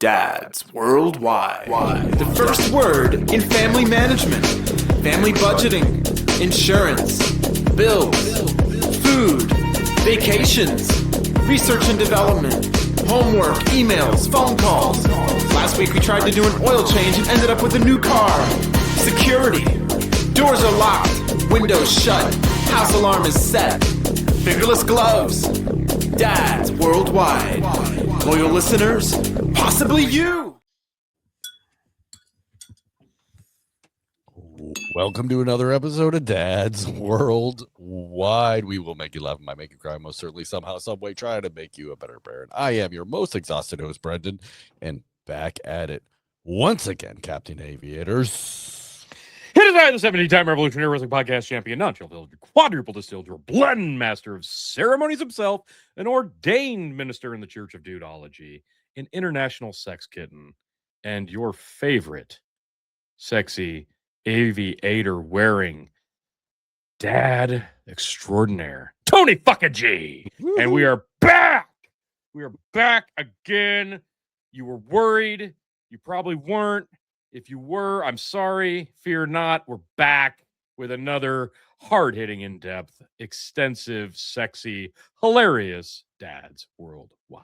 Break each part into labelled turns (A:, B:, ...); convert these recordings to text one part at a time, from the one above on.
A: Dads worldwide. The first word in family management, family budgeting, insurance, bills, food, vacations, research and development, homework, emails, phone calls. Last week we tried to do an oil change and ended up with a new car. Security. Doors are locked, windows shut, house alarm is set. Fingerless gloves. Dads worldwide. Loyal listeners, possibly you.
B: Welcome to another episode of Dads Worldwide. We will make you laugh and might make you cry. Most certainly, somehow, some way, trying to make you a better parent. I am your most exhausted host, Brendan, and back at it once again, Captain Aviators.
C: It is I, the 70-time Revolutionary Wrestling Podcast champion, non-chilled, quadruple distilled, your blend master of ceremonies himself, an ordained minister in the Church of Dudeology, an international sex kitten, and your favorite sexy aviator wearing dad extraordinaire, Tony fucking G.
B: Woo-hoo.
C: And we are back. We are back again. You were worried. You probably weren't. If you were, I'm sorry. Fear not. We're back with another hard-hitting, in-depth, extensive, sexy, hilarious Dads Worldwide.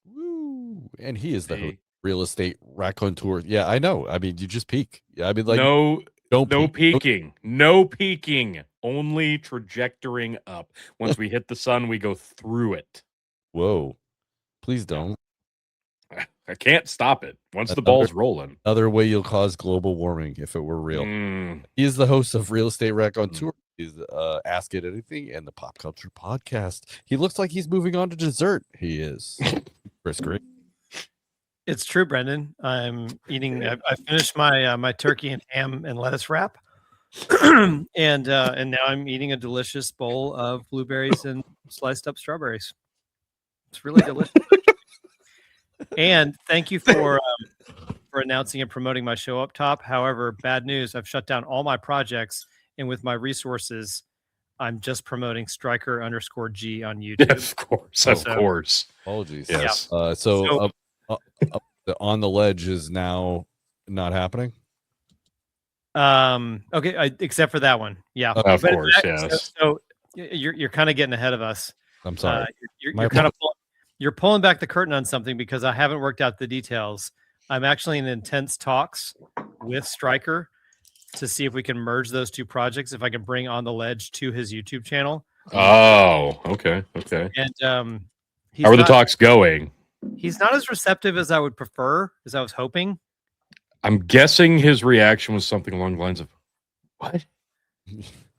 B: Woo! And he is the host of Real Estate Raconteur. Yeah, I know. I mean, you just peek. I mean, like
C: no
B: don't
C: peeking. No peeking. Only trajectorying up. Once we hit the sun, we go through it.
B: Whoa! Please don't.
C: I can't stop it. Once the ball's rolling.
B: Another way you'll cause global warming if it were real. He is the host of Real Estate Raconteur. He's Ask It Anything and the Pop Culture Podcast. He looks like he's moving on to dessert. He is. Chris Green.
D: It's true, Brendan. I'm eating. I finished my my turkey and ham and lettuce wrap, and now I'm eating a delicious bowl of blueberries and sliced up strawberries. It's really delicious. And thank you for announcing and promoting my show up top. However, bad news. I've shut down all my projects, and with my resources, I'm just promoting Striker_G on YouTube.
C: Of course.
B: Apologies.
C: Yes.
B: So the On the Ledge is now not happening.
D: Okay. Except for that one. Yeah.
C: Of course. Yes.
D: So you're kind of getting ahead of us.
B: I'm sorry.
D: You're kind of you're pulling back the curtain on something because I haven't worked out the details. I'm actually in intense talks with Stryker to see if we can merge those two projects. If I can bring On the Ledge to his YouTube channel.
C: Oh, okay.
D: And
C: how are the talks going?
D: He's not as receptive as I would prefer, as I was hoping.
C: I'm guessing his reaction was something along the lines of, "What?"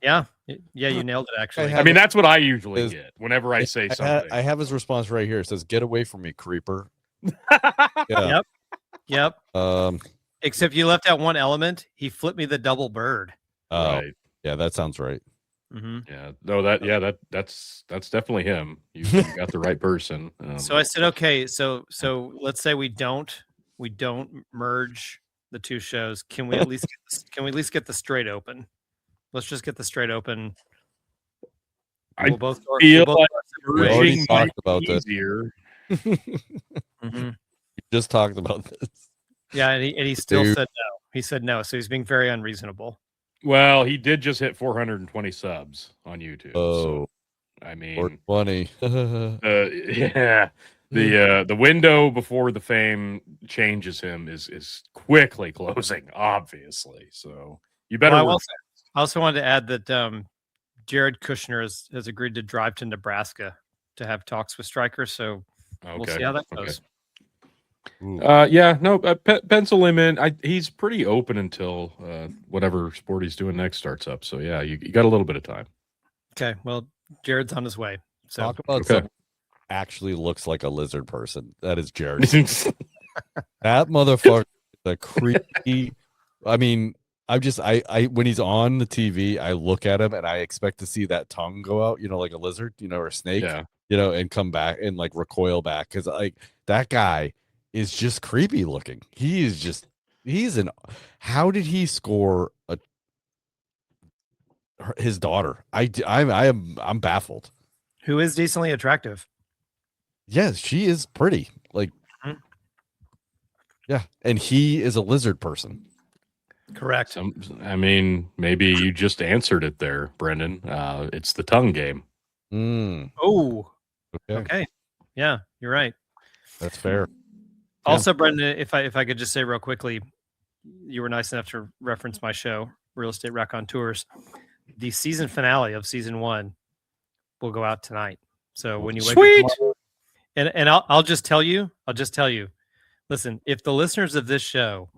D: Yeah, you nailed it. Actually,
C: I mean, that's what I usually get whenever I say something.
B: I have his response right here. It says, "Get away from me, creeper."
D: Yep.
B: Um.
D: Except you left out one element. He flipped me the double bird.
C: Right.
B: Yeah, that sounds right.
D: Mm-hmm.
C: Yeah. No. That's definitely him. You got the right person.
D: So I said, okay. So let's say we don't merge the two shows. Can we at least get the straight open? Let's just get the straight open.
C: I
D: both
C: feel
D: we'll
C: like
B: We already talked about this.
C: easier.
D: Mm-hmm.
B: We just talked about this.
D: Yeah, and he still said no. He said no, so he's being very unreasonable.
C: Well, he did just hit 420 subs on YouTube.
B: Oh,
C: so, I mean,
B: 420.
C: yeah. The window before the fame changes him is quickly closing, obviously. So you better.
D: Well, I also wanted to add that Jared Kushner has agreed to drive to Nebraska to have talks with Stryker. So we'll see how that goes.
C: Pencil him in. He's pretty open until whatever sport he's doing next starts up. So yeah, you got a little bit of time.
D: Okay, well, Jared's on his way. So
B: Talk about someone actually looks like a lizard person. That is Jared. That motherfucker is a creepy. I mean, I when he's on the TV, I look at him and I expect to see that tongue go out, like a lizard, or a snake, and come back and like recoil back because like that guy is just creepy looking. How did he score his daughter? I'm baffled.
D: Who is decently attractive.
B: Yes, she is pretty. Like Yeah, and he is a lizard person.
D: Correct.
C: I mean, maybe you just answered it there, Brendan. It's the tongue game.
B: Mm,
D: Oh,
B: okay,
D: okay. Yeah, you're right.
B: that's fair.
D: Also, Brendan, if I could just say real quickly, you were nice enough to reference my show, Real Estate Raconteurs. The season finale of season 1 will go out tonight. So when you wake up tomorrow, and I'll just tell you, listen, if the listeners of this show,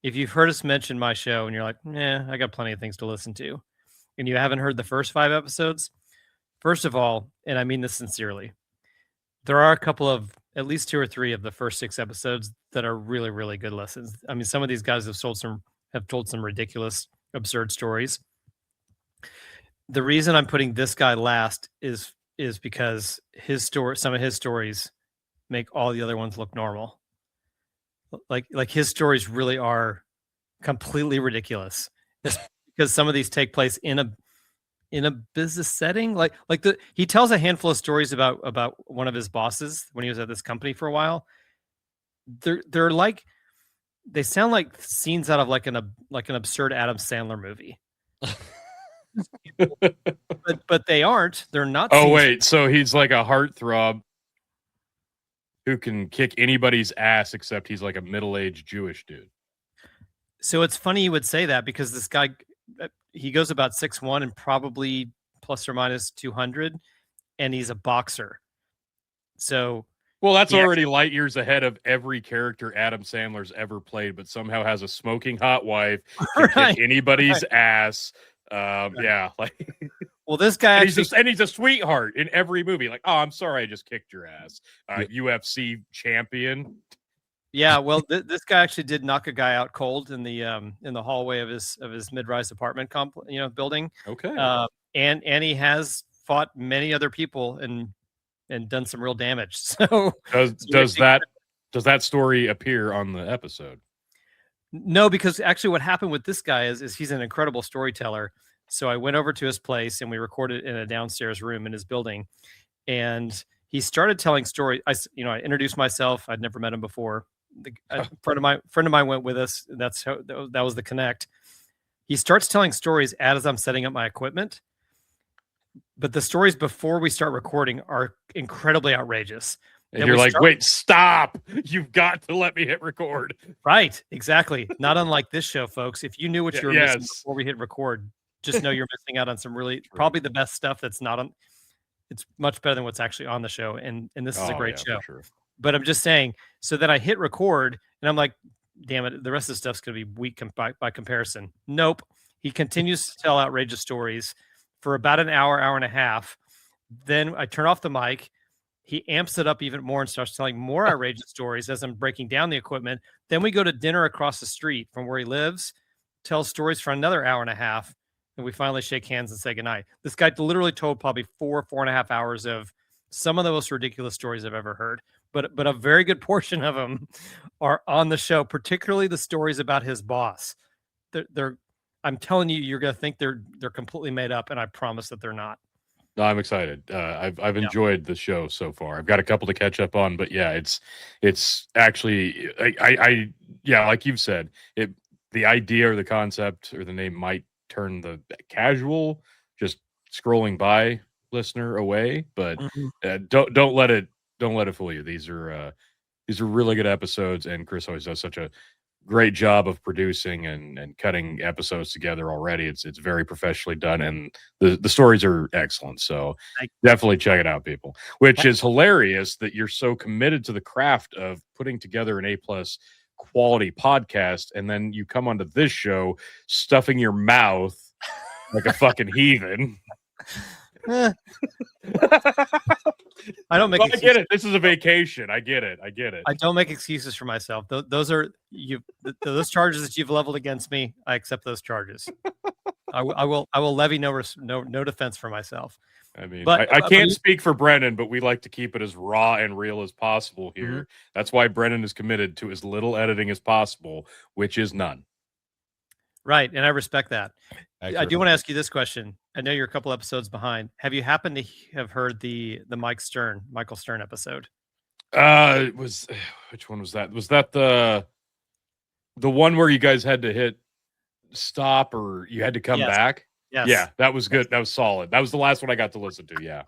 D: if you've heard us mention my show and you're like, I got plenty of things to listen to, and you haven't heard the first 5 episodes, first of all, and I mean this sincerely, there are a couple of at least 2 or 3 of the first 6 episodes that are really, really good lessons. I mean, some of these guys have told some ridiculous, absurd stories. The reason I'm putting this guy last is because some of his stories make all the other ones look normal. Like his stories really are completely ridiculous. Because some of these take place in a business setting. He tells a handful of stories about one of his bosses when he was at this company for a while. They're like, they sound like scenes out of like an absurd Adam Sandler movie. but they aren't. They're not.
C: Oh wait, so he's like a heartthrob who can kick anybody's ass except he's like a middle-aged Jewish dude.
D: So it's funny you would say that because this guy, he goes about 6'1" and probably plus or minus 200, and he's a boxer. So,
C: well, that's already light years ahead of every character Adam Sandler's ever played, but somehow has a smoking hot wife, can kick anybody's ass. Yeah, like.
D: Well, this guy
C: and he's a sweetheart in every movie. Like, oh, I'm sorry, I just kicked your ass. UFC champion.
D: Yeah, well, this guy actually did knock a guy out cold in the hallway of his mid-rise apartment building.
C: Okay.
D: And he has fought many other people and done some real damage. So
C: does that story appear on the episode?
D: No, because actually what happened with this guy is he's an incredible storyteller. So I went over to his place and we recorded in a downstairs room in his building, and he started telling stories. I introduced myself. I'd never met him before. A friend of mine went with us. That was the connect. He starts telling stories as I'm setting up my equipment, but the stories before we start recording are incredibly outrageous.
C: And you're like, wait, stop. You've got to let me hit record.
D: Right, exactly. Not unlike this show, folks. If you knew what you were missing before we hit record, just know you're missing out on some really probably the best stuff that's not on. It's much better than what's actually on the show. And this is a great show. Sure. But I'm just saying, so then I hit record and I'm like, damn it, the rest of the stuff's going to be weak by comparison. Nope. He continues to tell outrageous stories for about an hour and a half. Then I turn off the mic. He amps it up even more and starts telling more outrageous stories as I'm breaking down the equipment. Then we go to dinner across the street from where he lives, tells stories for another hour and a half, and we finally shake hands and say goodnight. This guy literally told probably 4.5 hours of some of the most ridiculous stories I've ever heard. But a very good portion of them are on the show, particularly the stories about his boss. I'm telling you, you're going to think they're completely made up, and I promise that they're not.
C: No, I'm excited. I've enjoyed the show so far. I've got a couple to catch up on, but yeah, it's actually I like you've said, the idea or the concept or the name might turn the casual, just scrolling by listener away, but don't let it fool you. These are really good episodes, and Chris always does such a great job of producing and cutting episodes together already. It's very professionally done, and the stories are excellent. So definitely check it out, people. Which is hilarious that you're so committed to the craft of putting together an A+ quality podcast, and then you come onto this show stuffing your mouth like a fucking heathen.
D: I don't make.
C: Well, I get it. This is a vacation. I get it.
D: I don't make excuses for myself. Those are those charges that you've leveled against me. I accept those charges. I will levy no defense for myself.
C: I mean, but I can't speak for Brennan, but we like to keep it as raw and real as possible here. Mm-hmm. That's why Brennan is committed to as little editing as possible, which is none.
D: Right, and I respect that. I do want to ask you this question. I know you're a couple episodes behind. Have you happened to have heard the Michael Stern episode?
C: It was which one was that? Was that the one where you guys had to hit stop or you had to come
D: Yes.
C: back?
D: Yes.
C: Yeah, that was good. That was solid. That was the last one I got to listen to. Yeah.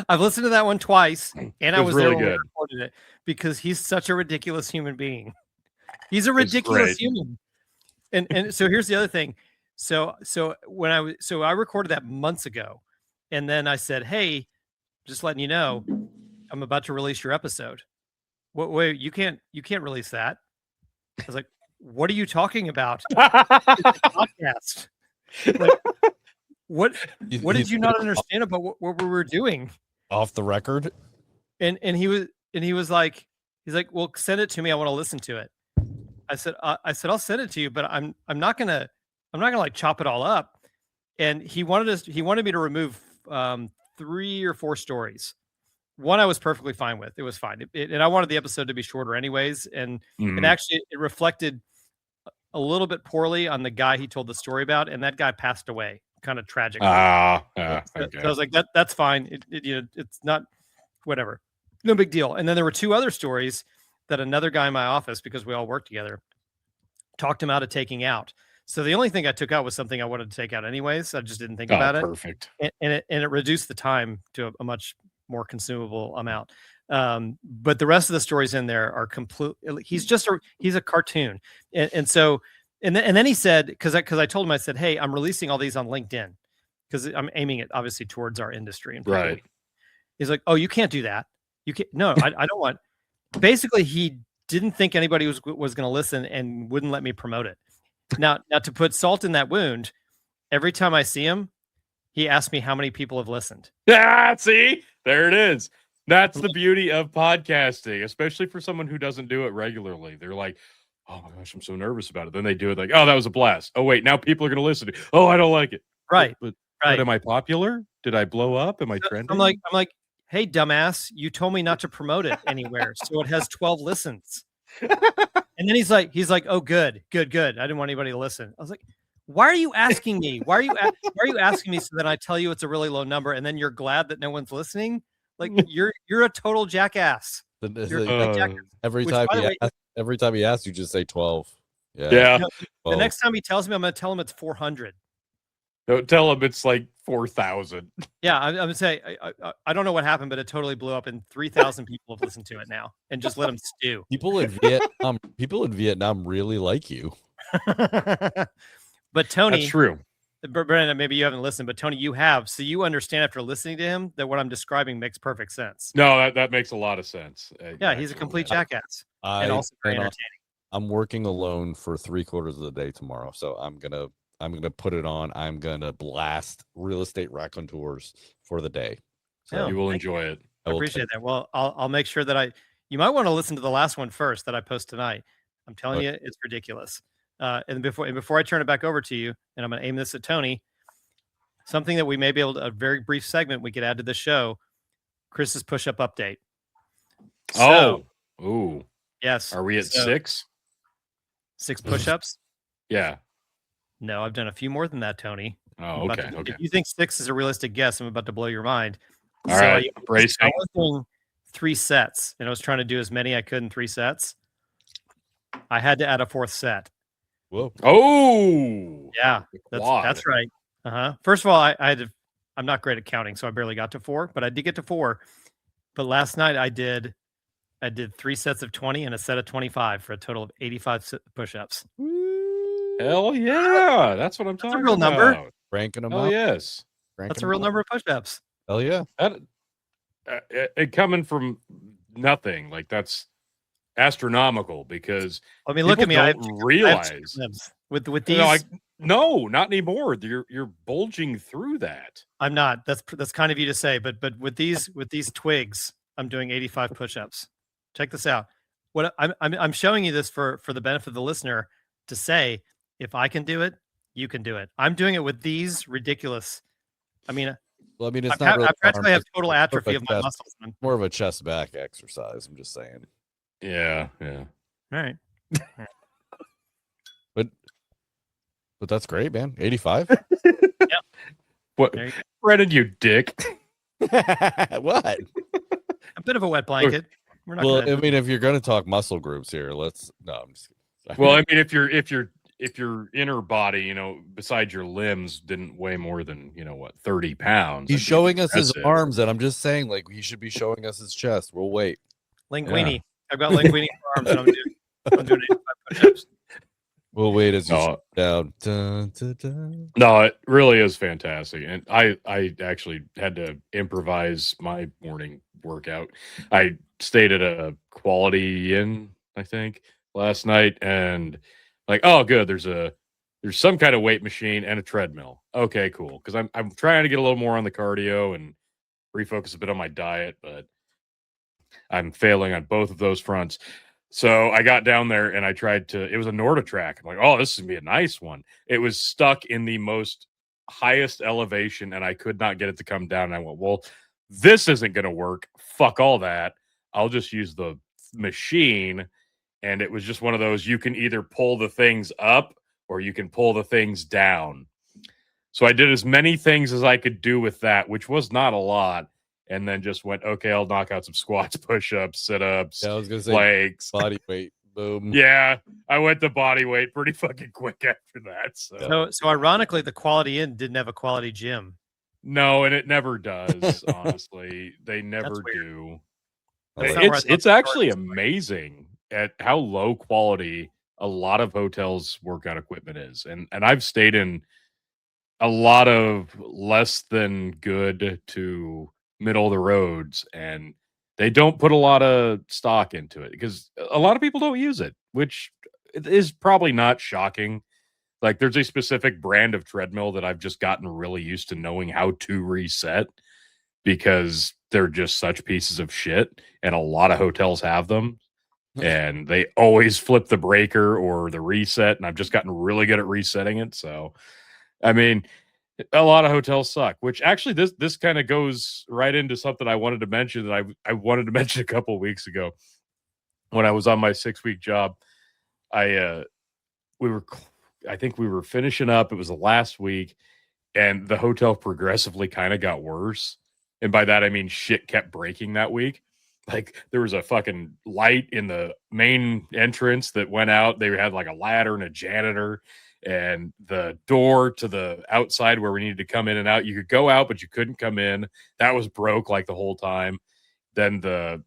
D: I've listened to that one twice, and I
C: was
D: was
C: really
D: there when we
C: good.
D: recorded it because he's such a ridiculous human being. He's a
C: It's
D: ridiculous
C: great.
D: human. And so here's the other thing. So I recorded that months ago, and then I said, "Hey, just letting you know, I'm about to release your episode." Wait, you can't release that. I was like, "What are you talking about?" Podcast. Like, what did you not understand about what we were doing?
B: Off the record?
D: And he was like, "Well, send it to me. I want to listen to it." I said, "I'll send it to you, but I'm not gonna like chop it all up." And he wanted me to remove 3 or 4 stories. One I was perfectly fine with. It was fine. And I wanted the episode to be shorter anyways. And actually it reflected a little bit poorly on the guy he told the story about, and that guy passed away kind of tragically.
C: Okay.
D: So I was like, that's fine. It's not whatever. No big deal. And then there were 2 other stories that another guy in my office, because we all work together, talked him out of taking out. So the only thing I took out was something I wanted to take out anyways. I just didn't think about it.
C: Perfect.
D: And it reduced the time to a much more consumable amount. But the rest of the stories in there are complete. He's a cartoon. And so, and then he said, because I told him, I said, "Hey, I'm releasing all these on LinkedIn because I'm aiming it obviously towards our industry." And
C: Right.
D: He's like, "Oh, you can't do that. You can't. No, I don't want." Basically, he didn't think anybody was going to listen and wouldn't let me promote it. Now to put salt in that wound, every time I see him, he asks me how many people have listened.
C: Yeah, see, there it is. That's the beauty of podcasting, especially for someone who doesn't do it regularly. They're like, "Oh my gosh, I'm so nervous about it." Then they do it like, "Oh, that was a blast. Oh wait, now people are going to listen to it. Oh, I don't like it."
D: Right.
C: But
D: Right.
C: am I popular? Did I blow up? Am I trending?
D: I'm like, "Hey, dumbass, you told me not to promote it anywhere, so it has 12 listens." And then he's like, "Oh, good. I didn't want anybody to listen." I was like, "Why are you asking me? Why are you asking me so that I tell you it's a really low number, and then you're glad that no one's listening? Like you're a total jackass."
B: Every time he asks, you just say 12.
C: Yeah.
D: The next time he tells me, I'm going to tell him it's 400.
C: Don't tell him it's like 4,000.
D: Yeah, I'm going to say, I don't know what happened, but it totally blew up, and 3,000 people have listened to it now, and just let them stew.
B: People in Vietnam really like you.
D: But Tony,
C: that's true.
D: Brandon, maybe you haven't listened, but Tony, you have, so you understand after listening to him that what I'm describing makes perfect sense.
C: No, that makes a lot of sense.
D: Yeah, he's a complete jackass, and also very entertaining.
B: I'm working alone for 3/4 of the day tomorrow, so I'm gonna put it on. I'm gonna blast real estate raconteurs for the day.
C: So you will enjoy it.
D: I appreciate that. Well, I'll make sure that you might want to listen to the last one first that I post tonight. I'm telling you, it's ridiculous. And before I turn it back over to you, and I'm going to aim this at Tony, something that we may be able to, a very brief segment we could add to the show, Chris's push-up update.
C: Ooh.
D: Yes.
C: Are we at 6?
D: 6 push-ups?
C: Yeah.
D: No, I've done a few more than that, Tony.
C: Oh, okay.
D: If you think 6 is a realistic guess, I'm about to blow your mind.
C: All right.
D: I was doing 3 sets, and I was trying to do as many I could in 3 sets. I had to add a 4th set.
B: Whoa.
C: Oh.
D: Yeah, that's right. First of all, I'm not great at counting, so I barely got to 4, but I did get to 4. But last night I did 3 sets of 20 and a set of 25 for a total of 85 push-ups.
C: Hell yeah. That's what I'm talking about.
D: That's a real number.
B: Ranking them
C: up. Yes.
D: That's a real number of push-ups.
B: Hell yeah.
C: It coming from nothing, like that's astronomical because
D: I mean, look at me. I
C: realize
D: with these.
C: No, not anymore. You're bulging through that.
D: I'm not. That's kind of you to say, but with these twigs, I'm doing 85 push-ups. Check this out. What I'm showing you this for the benefit of the listener to say, if I can do it, you can do it. I'm doing it with these ridiculous. I mean,
B: it's not.
D: I practically have total atrophy of my muscles.
B: More of a chest back exercise. I'm just saying.
C: Yeah.
D: All right.
B: But that's great, man. 85.
D: Yeah.
C: What, Brennan? You dick.
B: What?
D: A bit of a wet blanket. We're not
B: Well,
D: gonna
B: I mean, if you're going to talk muscle groups here, let's. No, I'm just kidding.
C: Well, I mean, if your inner body, besides your limbs, didn't weigh more than 30 pounds.
B: He's
C: that'd be
B: showing us his
C: impressive.
B: arms, and I'm just saying, like, he should be showing us his chest. We'll wait.
D: linguini. I've got linguini arms, and I'm doing 85 push-ups.
B: We'll wait as you
C: No.
B: shoot down. Dun, dun, dun.
C: No, it really is fantastic. And I actually had to improvise my morning workout. I stayed at a Quality Inn, I think, last night, and like, oh, good. There's some kind of weight machine and a treadmill. Okay, cool. Because I'm trying to get a little more on the cardio and refocus a bit on my diet, but I'm failing on both of those fronts. So I got down there and I tried to, it was a NordiTrack. I'm like, oh, this is gonna be a nice one. It was stuck in the most highest elevation and I could not get it to come down. And I went, well, this isn't gonna work. Fuck all that. I'll just use the machine. And it was just one of those, you can either pull the things up or you can pull the things down. So I did as many things as I could do with that, which was not a lot. And then just went, okay, I'll knock out some squats, push-ups, sit-ups,
B: Yeah, I was going to say
C: legs.
B: body weight. Boom.
C: Yeah, I went to body weight pretty fucking quick after that.
D: So ironically, the Quality Inn didn't have a quality gym.
C: No, and it never does, honestly. They never
D: That's weird.
C: do.
D: That's not where I thought
C: It's
D: the
C: actually
D: start was going.
C: amazing at how low quality a lot of hotels' workout equipment is. And I've stayed in a lot of less than good to middle of the roads, and they don't put a lot of stock into it because a lot of people don't use it, which is probably not shocking. Like there's a specific brand of treadmill that I've just gotten really used to knowing how to reset because they're just such pieces of shit, and a lot of hotels have them. And they always flip the breaker or the reset, and I've just gotten really good at resetting it. So, I mean, a lot of hotels suck, which actually this kind of goes right into something I wanted to mention that I wanted to mention a couple of weeks ago when I was on my 6-week job. I think we were finishing up. It was the last week, and the hotel progressively kind of got worse. And by that I mean shit kept breaking that week. Like there was a fucking light in the main entrance that went out. They had like a ladder and a janitor, and the door to the outside where we needed to come in and out. You could go out, but you couldn't come in. That was broke like the whole time. Then the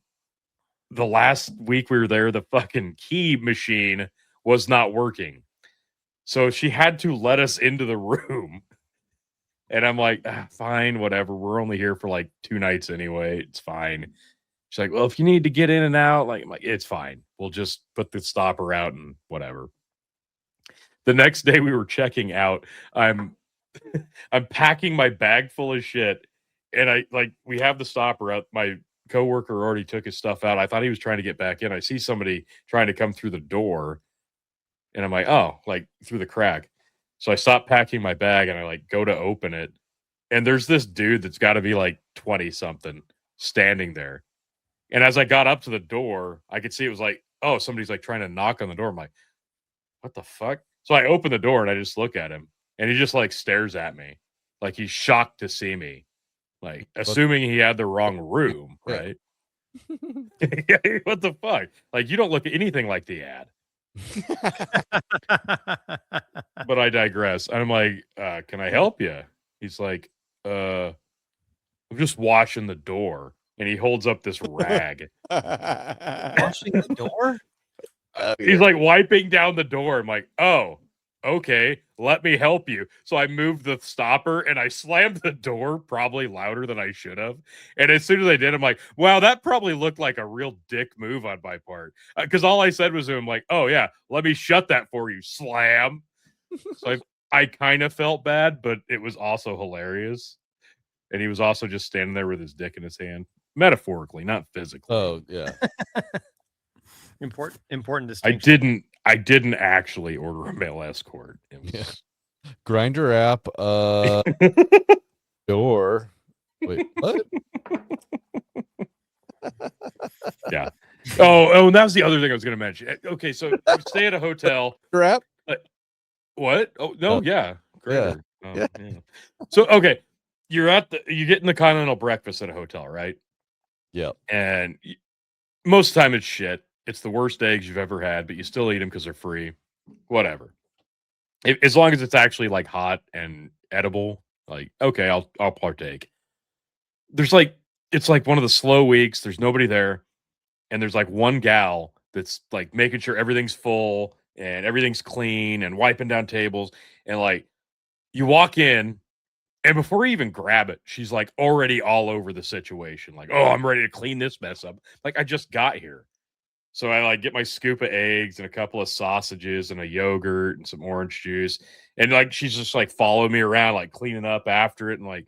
C: last week we were there, the fucking key machine was not working. So she had to let us into the room. And I'm like, fine, whatever. We're only here for like 2 nights anyway. It's fine. She's like, well, if you need to get in and out, I'm like, it's fine. We'll just put the stopper out and whatever. The next day we were checking out. I'm packing my bag full of shit, and we have the stopper out. My coworker already took his stuff out. I thought he was trying to get back in. I see somebody trying to come through the door, and I'm like, oh, like through the crack. So I stopped packing my bag and I go to open it, and there's this dude that's got to be like 20 something standing there. And as I got up to the door, I could see it was like, oh, somebody's like trying to knock on the door. I'm like, what the fuck? So I open the door and I just look at him, and he just like stares at me like he's shocked to see me, like assuming he had the wrong room, right? What the fuck? Like you don't look anything like the ad. But I digress. I'm like, can I help you? He's like, I'm just washing the door. And he holds up this rag.
D: Washing the door?
C: He's like wiping down the door. I'm like, oh, okay, let me help you. So I moved the stopper and I slammed the door probably louder than I should have. And as soon as I did, I'm like, wow, that probably looked like a real dick move on my part. Because all I said was to him, like, oh, yeah, let me shut that for you. Slam. So I kind of felt bad, but it was also hilarious. And he was also just standing there with his dick in his hand. Metaphorically, not physically.
B: Oh, yeah.
D: Important distinction.
C: I didn't actually order a male escort. It was...
B: Grinder app door. Wait, what?
C: Yeah. Oh, and that was the other thing I was going to mention. Okay, so you stay at a hotel.
B: App?
C: What? Oh, no, yeah. Grindr.
B: Yeah.
C: Yeah. So, okay, you get in the continental breakfast at a hotel, right?
B: Yeah.
C: And most of the time it's shit. It's the worst eggs you've ever had, but you still eat them because they're free. Whatever. As long as it's actually like hot and edible, like okay, I'll partake. There's like it's like one of the slow weeks. There's nobody there, and there's like one gal that's like making sure everything's full and everything's clean and wiping down tables. And like you walk in, and before you even grab it, she's like already all over the situation. Like, oh, I'm ready to clean this mess up. Like I just got here. So I like get my scoop of eggs and a couple of sausages and a yogurt and some orange juice. And like she's just like following me around, like cleaning up after it, and like,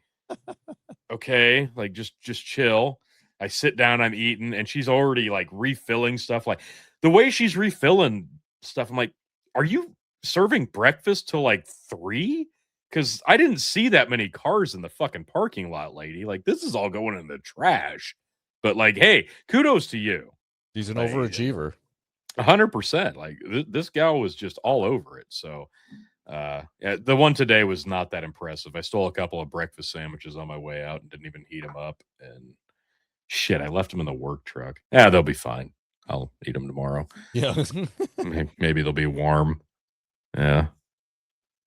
C: okay, like just chill. I sit down, I'm eating, and she's already like refilling stuff. Like the way she's refilling stuff, I'm like, are you serving breakfast till like 3? Because I didn't see that many cars in the fucking parking lot, lady. Like this is all going in the trash. But like, hey, kudos to you.
B: He's an
C: Like,
B: overachiever.
C: 100%. Like this gal was just all over it. So yeah, the one today was not that impressive. I stole a couple of breakfast sandwiches on my way out and didn't even heat them up. And shit, I left them in the work truck. Yeah, they'll be fine. I'll eat them tomorrow.
B: Yeah.
C: Maybe they'll be warm. Yeah.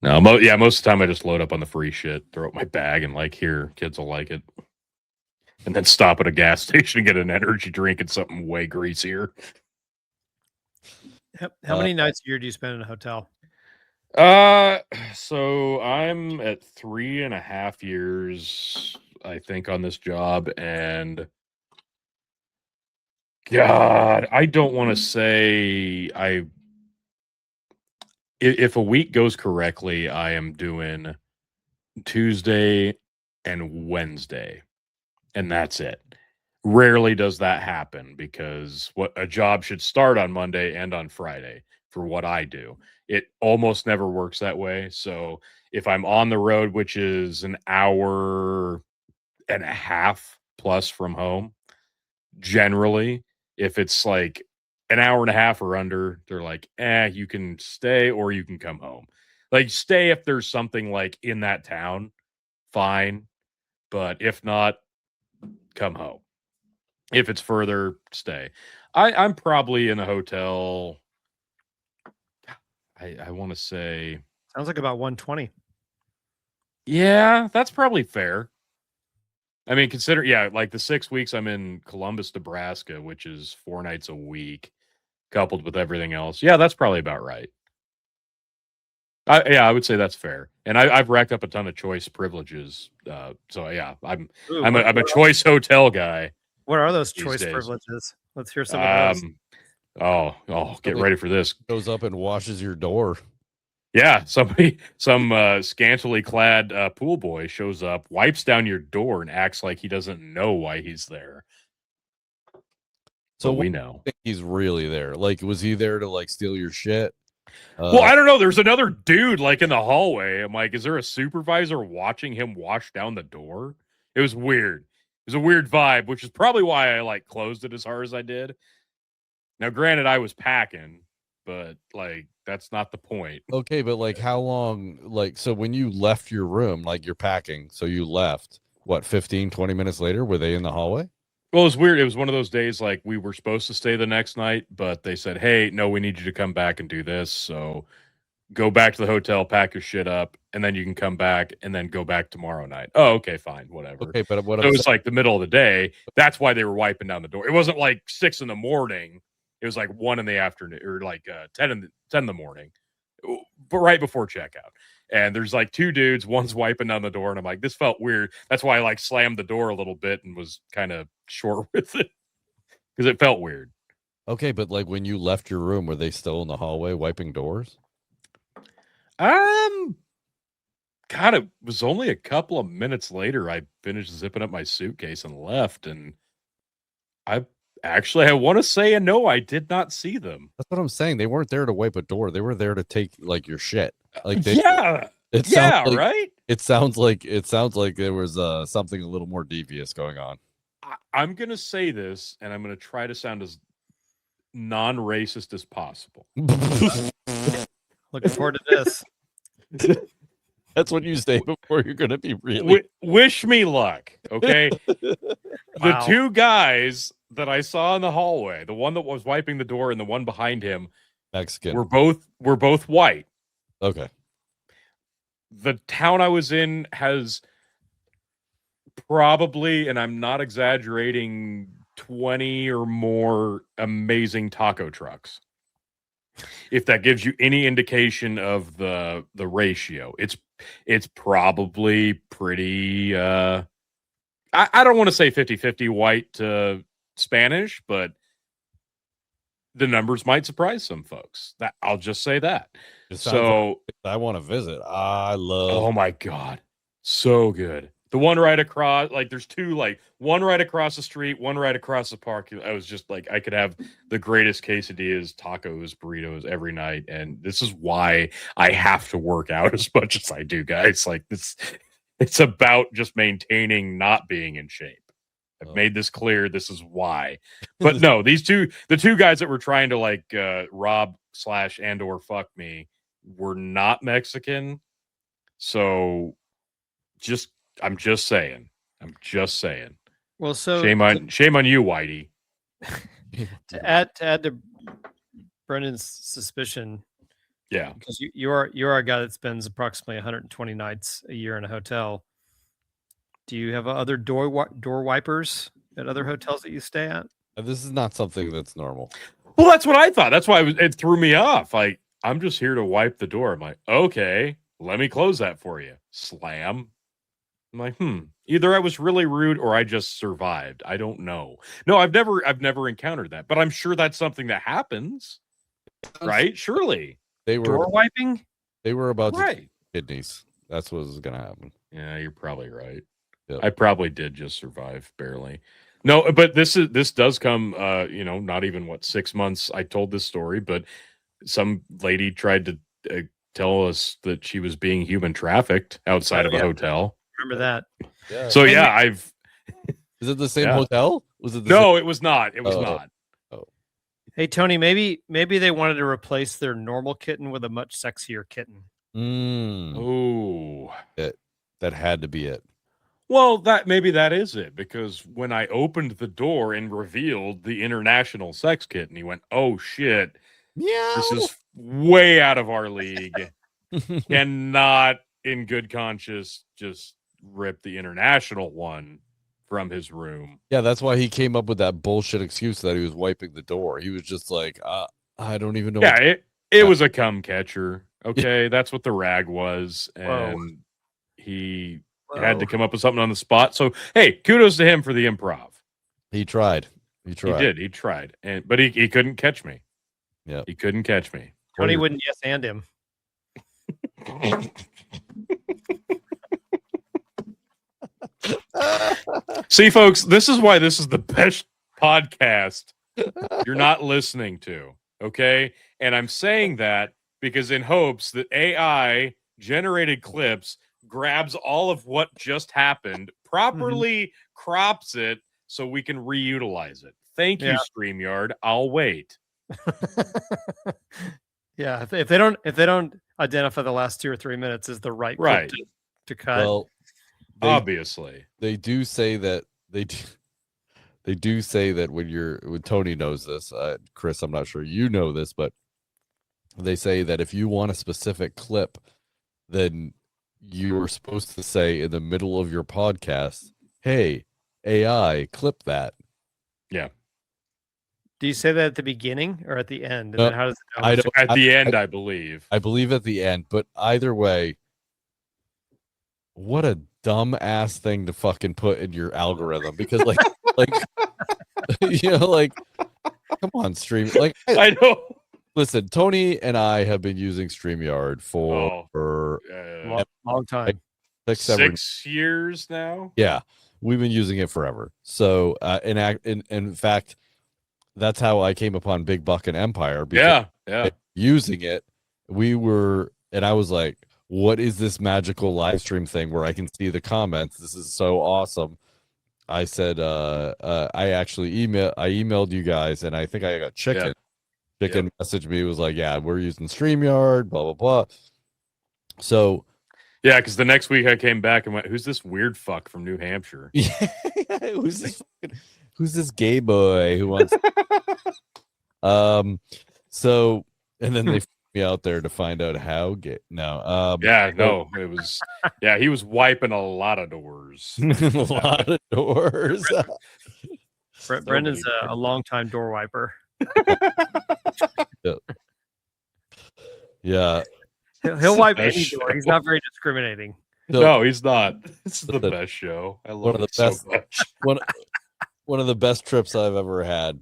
C: No, most of the time I just load up on the free shit, throw it in my bag, and like, here, kids will like it. And then stop at a gas station and get an energy drink and something way greasier.
D: How many nights a year do you spend in a hotel?
C: So I'm at 3.5 years, I think, on this job, and God, I don't want to say if a week goes correctly, I am doing Tuesday and Wednesday, and that's it. Rarely does that happen because what a job should start on Monday and on Friday for what I do. It almost never works that way. So if I'm on the road, which is an hour and a half plus from home, generally, if it's like an hour and a half or under, they're like, you can stay or you can come home. Like stay if there's something like in that town, fine. But if not, come home. If it's further, stay. I'm probably in a hotel. I want to say.
D: Sounds like about 120.
C: Yeah, that's probably fair. I mean, consider, like the 6 weeks I'm in Columbus, Nebraska, which is 4 nights a week, coupled with everything else. Yeah, that's probably about right. I would say that's fair. And I've racked up a ton of choice privileges. So yeah, I'm a choice hotel guy.
D: What are those choice
C: days.
D: Privileges? Let's hear some of those.
C: Get ready for this.
B: Goes up and washes your door.
C: Yeah, some scantily clad pool boy shows up, wipes down your door, and acts like he doesn't know why he's there. So we know
B: he's really there. Like, was he there to like steal your shit?
C: Well, I don't know. There's another dude like in the hallway. I'm like, is there a supervisor watching him wash down the door? It was weird. It was a weird vibe, which is probably why I like closed it as hard as I did. Now, granted, I was packing, but like that's not the point.
B: Okay, but like how long, like, so when you left your room, like you're packing, so you left, what, 15, 20 minutes later, were they in the hallway?
C: Well, it was weird. It was one of those days like we were supposed to stay the next night, but they said, hey, no, we need you to come back and do this. So go back to the hotel, pack your shit up, and then you can come back and then go back tomorrow night. Oh, okay, fine, whatever.
B: Okay, but what
C: so it was like the middle of the day. That's why they were wiping down the door. It wasn't like 6 a.m. It was like 1 p.m, or like 10 in the morning, but right before checkout. And there's like 2 dudes, one's wiping down the door, and I'm like, this felt weird. That's why I like slammed the door a little bit and was kind of short with it because it felt weird.
B: Okay, but like when you left your room, were they still in the hallway wiping doors?
C: God, it was only a couple of minutes later I finished zipping up my suitcase and left, and I want to say, and no, I did not see them.
B: That's what I'm saying. They weren't there to wipe a door. They were there to take like your shit. Like
C: right?
B: It sounds like there was something a little more devious going on.
C: I'm gonna say this, and I'm gonna try to sound as non-racist as possible.
D: Looking forward to this.
B: That's what you say before you're gonna be really.
C: Wish me luck, okay?
D: Wow.
C: The 2 guys that I saw in the hallway, the one that was wiping the door and the one behind him,
B: Mexican.
C: were both white.
B: Okay.
C: The town I was in has probably, and I'm not exaggerating, 20 or more amazing taco trucks. If that gives you any indication of the ratio, it's probably pretty I don't want to say 50-50 white to Spanish, but the numbers might surprise some folks. That I'll just say that.
B: It sounds
C: So
B: I want to visit. I love.
C: oh my God. So good. The one right across, like there's two, like one right across the street, one right across the park. I was just like, I could have the greatest quesadillas, tacos, burritos every night. And this is why I have to work out as much as I do, guys. Like this, it's about just maintaining not being in shape. I've made this clear. This is why. But no, the two guys that were trying to like rob / and or fuck me were not Mexican. So I'm just saying.
D: Well, so
C: shame on you, Whitey.
D: to add to Brendan's suspicion,
C: Yeah.
D: because you're a guy that spends approximately 120 nights a year in a hotel. Do you have other door wipers at other hotels that you stay at?
B: This is not something that's normal.
C: Well, that's what I thought. That's why it threw me off. Like, I'm just here to wipe the door. I'm like, okay, let me close that for you. Slam. I'm like, either I was really rude or I just survived. I don't know. No, I've never encountered that, but I'm sure that's something that happens, right? Surely.
B: They were
D: Door wiping?
B: They were about to
C: Right.
B: take kidneys. That's what was going to happen.
C: Yeah, you're probably right.
B: Yep.
C: I probably did just survive barely. No, but this does come not even 6 months I told this story, but some lady tried to tell us that she was being human trafficked outside of a hotel.
D: Remember that?
B: Yeah.
C: So yeah,
B: Is it the same
C: Yeah.
B: hotel? Was it the
C: No,
B: same?
C: it was not. It was
B: Oh.
C: not.
D: Hey Tony, maybe they wanted to replace their normal kitten with a much sexier kitten.
C: Oh.
B: That had to be it.
C: Well, maybe that is it, because when I opened the door and revealed the international sex kitten, he went, "Oh shit.
B: Yeah.
C: This is way out of our league." Cannot in good conscience just rip the international one from his room.
B: Yeah, that's why he came up with that bullshit excuse that he was wiping the door. He was just like, I don't even know.
C: Yeah, it was a cum catcher. Okay, that's what the rag was, and he had to come up with something on the spot. So hey, kudos to him for the improv.
B: He tried.
C: He did. He tried, but he couldn't catch me.
B: Yeah,
C: he couldn't catch me.
D: Tony wouldn't yes and him.
C: See, folks, this is why this is the best podcast you're not listening to. Okay, and I'm saying that because in hopes that AI generated clips grabs all of what just happened, properly crops it so we can reutilize it. Thank you, StreamYard. I'll wait.
D: Yeah, if they don't identify the last 2 or 3 minutes as the right clip to cut.
B: Well,
C: obviously
B: they do say that they do say that when Tony knows this, Chris, I'm not sure you know this, but they say that if you want a specific clip, then you're supposed to say in the middle of your podcast, "Hey, AI, clip that."
C: Yeah.
D: Do you say that at the beginning or at the end? And
B: No,
D: then how does it go?
C: I don't, at the end, I believe.
B: I believe at the end, but either way, what a dumb ass thing to fucking put in your algorithm, because like like come on, stream. Like
C: I know.
B: Listen, Tony and I have been using StreamYard for
D: long time.
C: 6 years now.
B: Yeah, we've been using it forever. So in fact, that's how I came upon Big Buck and Empire.
C: Yeah.
B: Using it, and I was like, what is this magical live stream thing where I can see the comments? This is so awesome. I said, I actually emailed you guys, and I think I got Chicken. Chicken messaged me, was like, yeah, we're using StreamYard, blah, blah, blah. So,
C: yeah, because the next week I came back and went, who's this weird fuck from New Hampshire?
B: who's who's this gay boy who wants so and then they flew me out there to find out how gay
C: Yeah, no, it was he was wiping a lot of doors.
B: a lot of doors.
D: Brendan's a longtime door wiper.
B: Yeah.
D: He'll wipe any door. He's not very discriminating.
C: No, he's not. This is the best show. I love it so much.
B: One of the best trips I've ever had,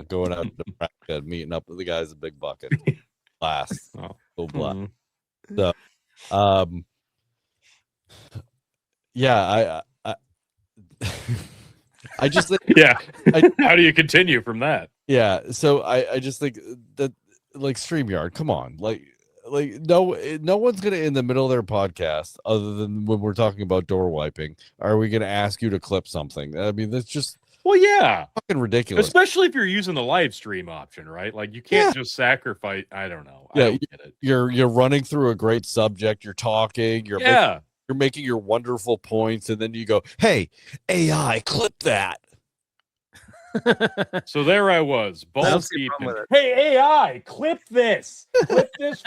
B: going out to Nebraska, meeting up with the guys at Big Bucket. Blast. So blast. So, yeah, I just think,
C: how do you continue from that?
B: Yeah, so I just think that, like, StreamYard, come on, like no one's gonna, in the middle of their podcast, other than when we're talking about door wiping, are we gonna ask you to clip something? I mean, that's just fucking ridiculous.
C: Especially if you're using the live stream option, right? Like, you can't just sacrifice. I don't know. I don't get it.
B: You're running through a great subject. You're talking. You're making your wonderful points, and then you go, "Hey, AI, clip that."
C: So there I was, balls deep. Hey, AI, clip this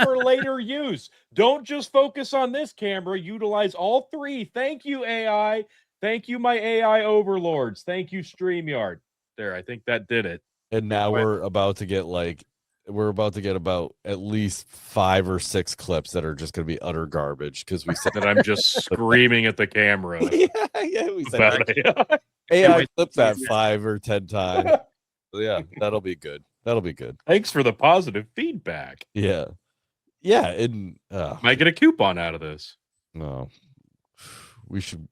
C: for later use. Don't just focus on this camera. Utilize all three. Thank you, AI. Thank you, my AI overlords. Thank you, StreamYard. There, I think that did it.
B: And now we're about to get about at least 5 or 6 clips that are just going to be utter garbage because we said
C: that I'm just screaming at the camera.
B: We said AI clip that 5 or 10 times. Yeah, that'll be good.
C: Thanks for the positive feedback.
B: Yeah. And
C: might get a coupon out of this.
B: No, we should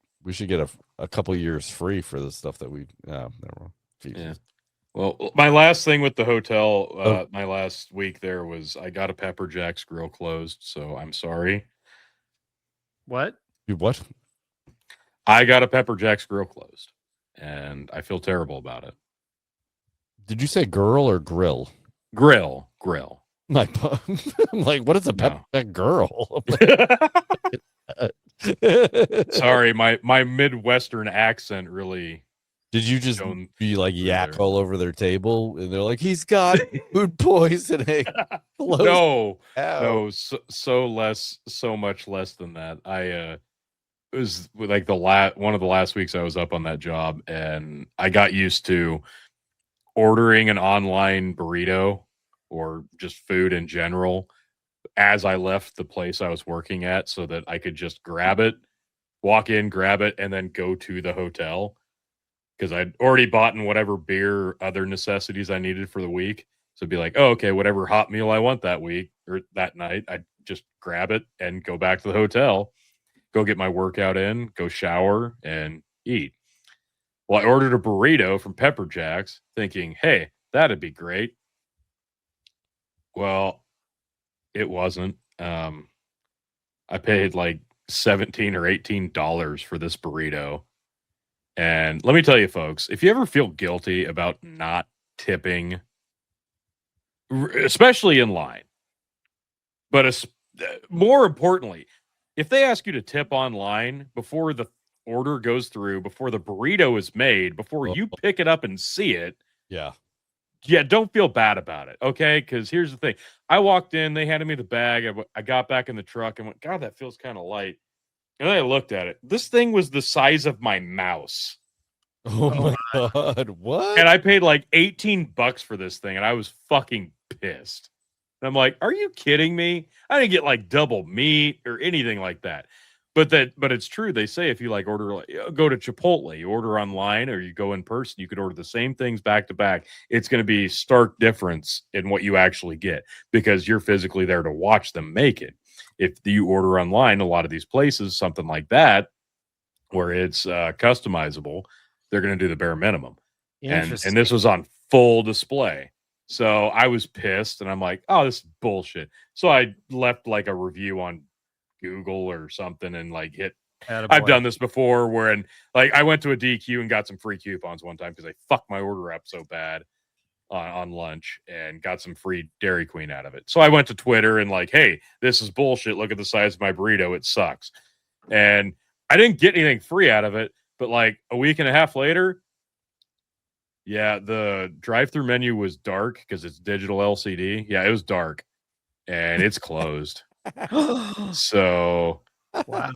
B: get a couple years free for the stuff that we. Never mind.
C: Yeah. Well, my last thing with the hotel, my last week there was I got a Pepper Jack's grill closed, so I'm sorry.
D: What?
B: You what?
C: I got a Pepper Jack's grill closed, and I feel terrible about it.
B: Did you say girl or grill?
C: Grill.
B: I'm like, what is a Pepper Jack girl?
C: Sorry, my Midwestern accent really.
B: Did you just be like yak all over their table, and they're like, he's got food poisoning?
C: No, so much less than that. It was like one of the last weeks I was up on that job, and I got used to ordering an online burrito or just food in general as I left the place I was working at, so that I could just grab it, walk in, grab it, and then go to the hotel. Because I'd already bought in whatever beer or other necessities I needed for the week. So it'd be like, oh, okay, whatever hot meal I want that week or that night, I'd just grab it and go back to the hotel, go get my workout in, go shower, and eat. Well, I ordered a burrito from Pepper Jack's thinking, hey, that'd be great. Well, it wasn't. I paid like $17 or $18 for this burrito. And let me tell you, folks, if you ever feel guilty about not tipping, especially in line, but more importantly, if they ask you to tip online before the order goes through, before the burrito is made, before you pick it up and see it, don't feel bad about it, okay? Because here's the thing. I walked in, they handed me the bag, I got back in the truck and went, God, that feels kind of light. And then I looked at it. This thing was the size of my mouse.
B: Oh my God. What?
C: And I paid like $18 for this thing, and I was fucking pissed. And I'm like, are you kidding me? I didn't get like double meat or anything like that. But it's true. They say if you like order, go to Chipotle, you order online or you go in person, you could order the same things back to back. It's going to be stark difference in what you actually get because you're physically there to watch them make it. If you order online, a lot of these places, something like that, where it's customizable, they're going to do the bare minimum. And this was on full display. So I was pissed and I'm like, oh, this is bullshit. So I left like a review on Google or something and like hit. I've done this before where I went to a DQ and got some free coupons one time because I fucked my order up so bad on lunch and got some free Dairy Queen out of it. So I went to Twitter and like, hey, this is bullshit. Look at the size of my burrito. It sucks. And I didn't get anything free out of it. But like a week and a half later, Yeah, the drive-through menu was dark because it's digital LCD. Yeah, it was dark, and it's closed. So
D: Wow.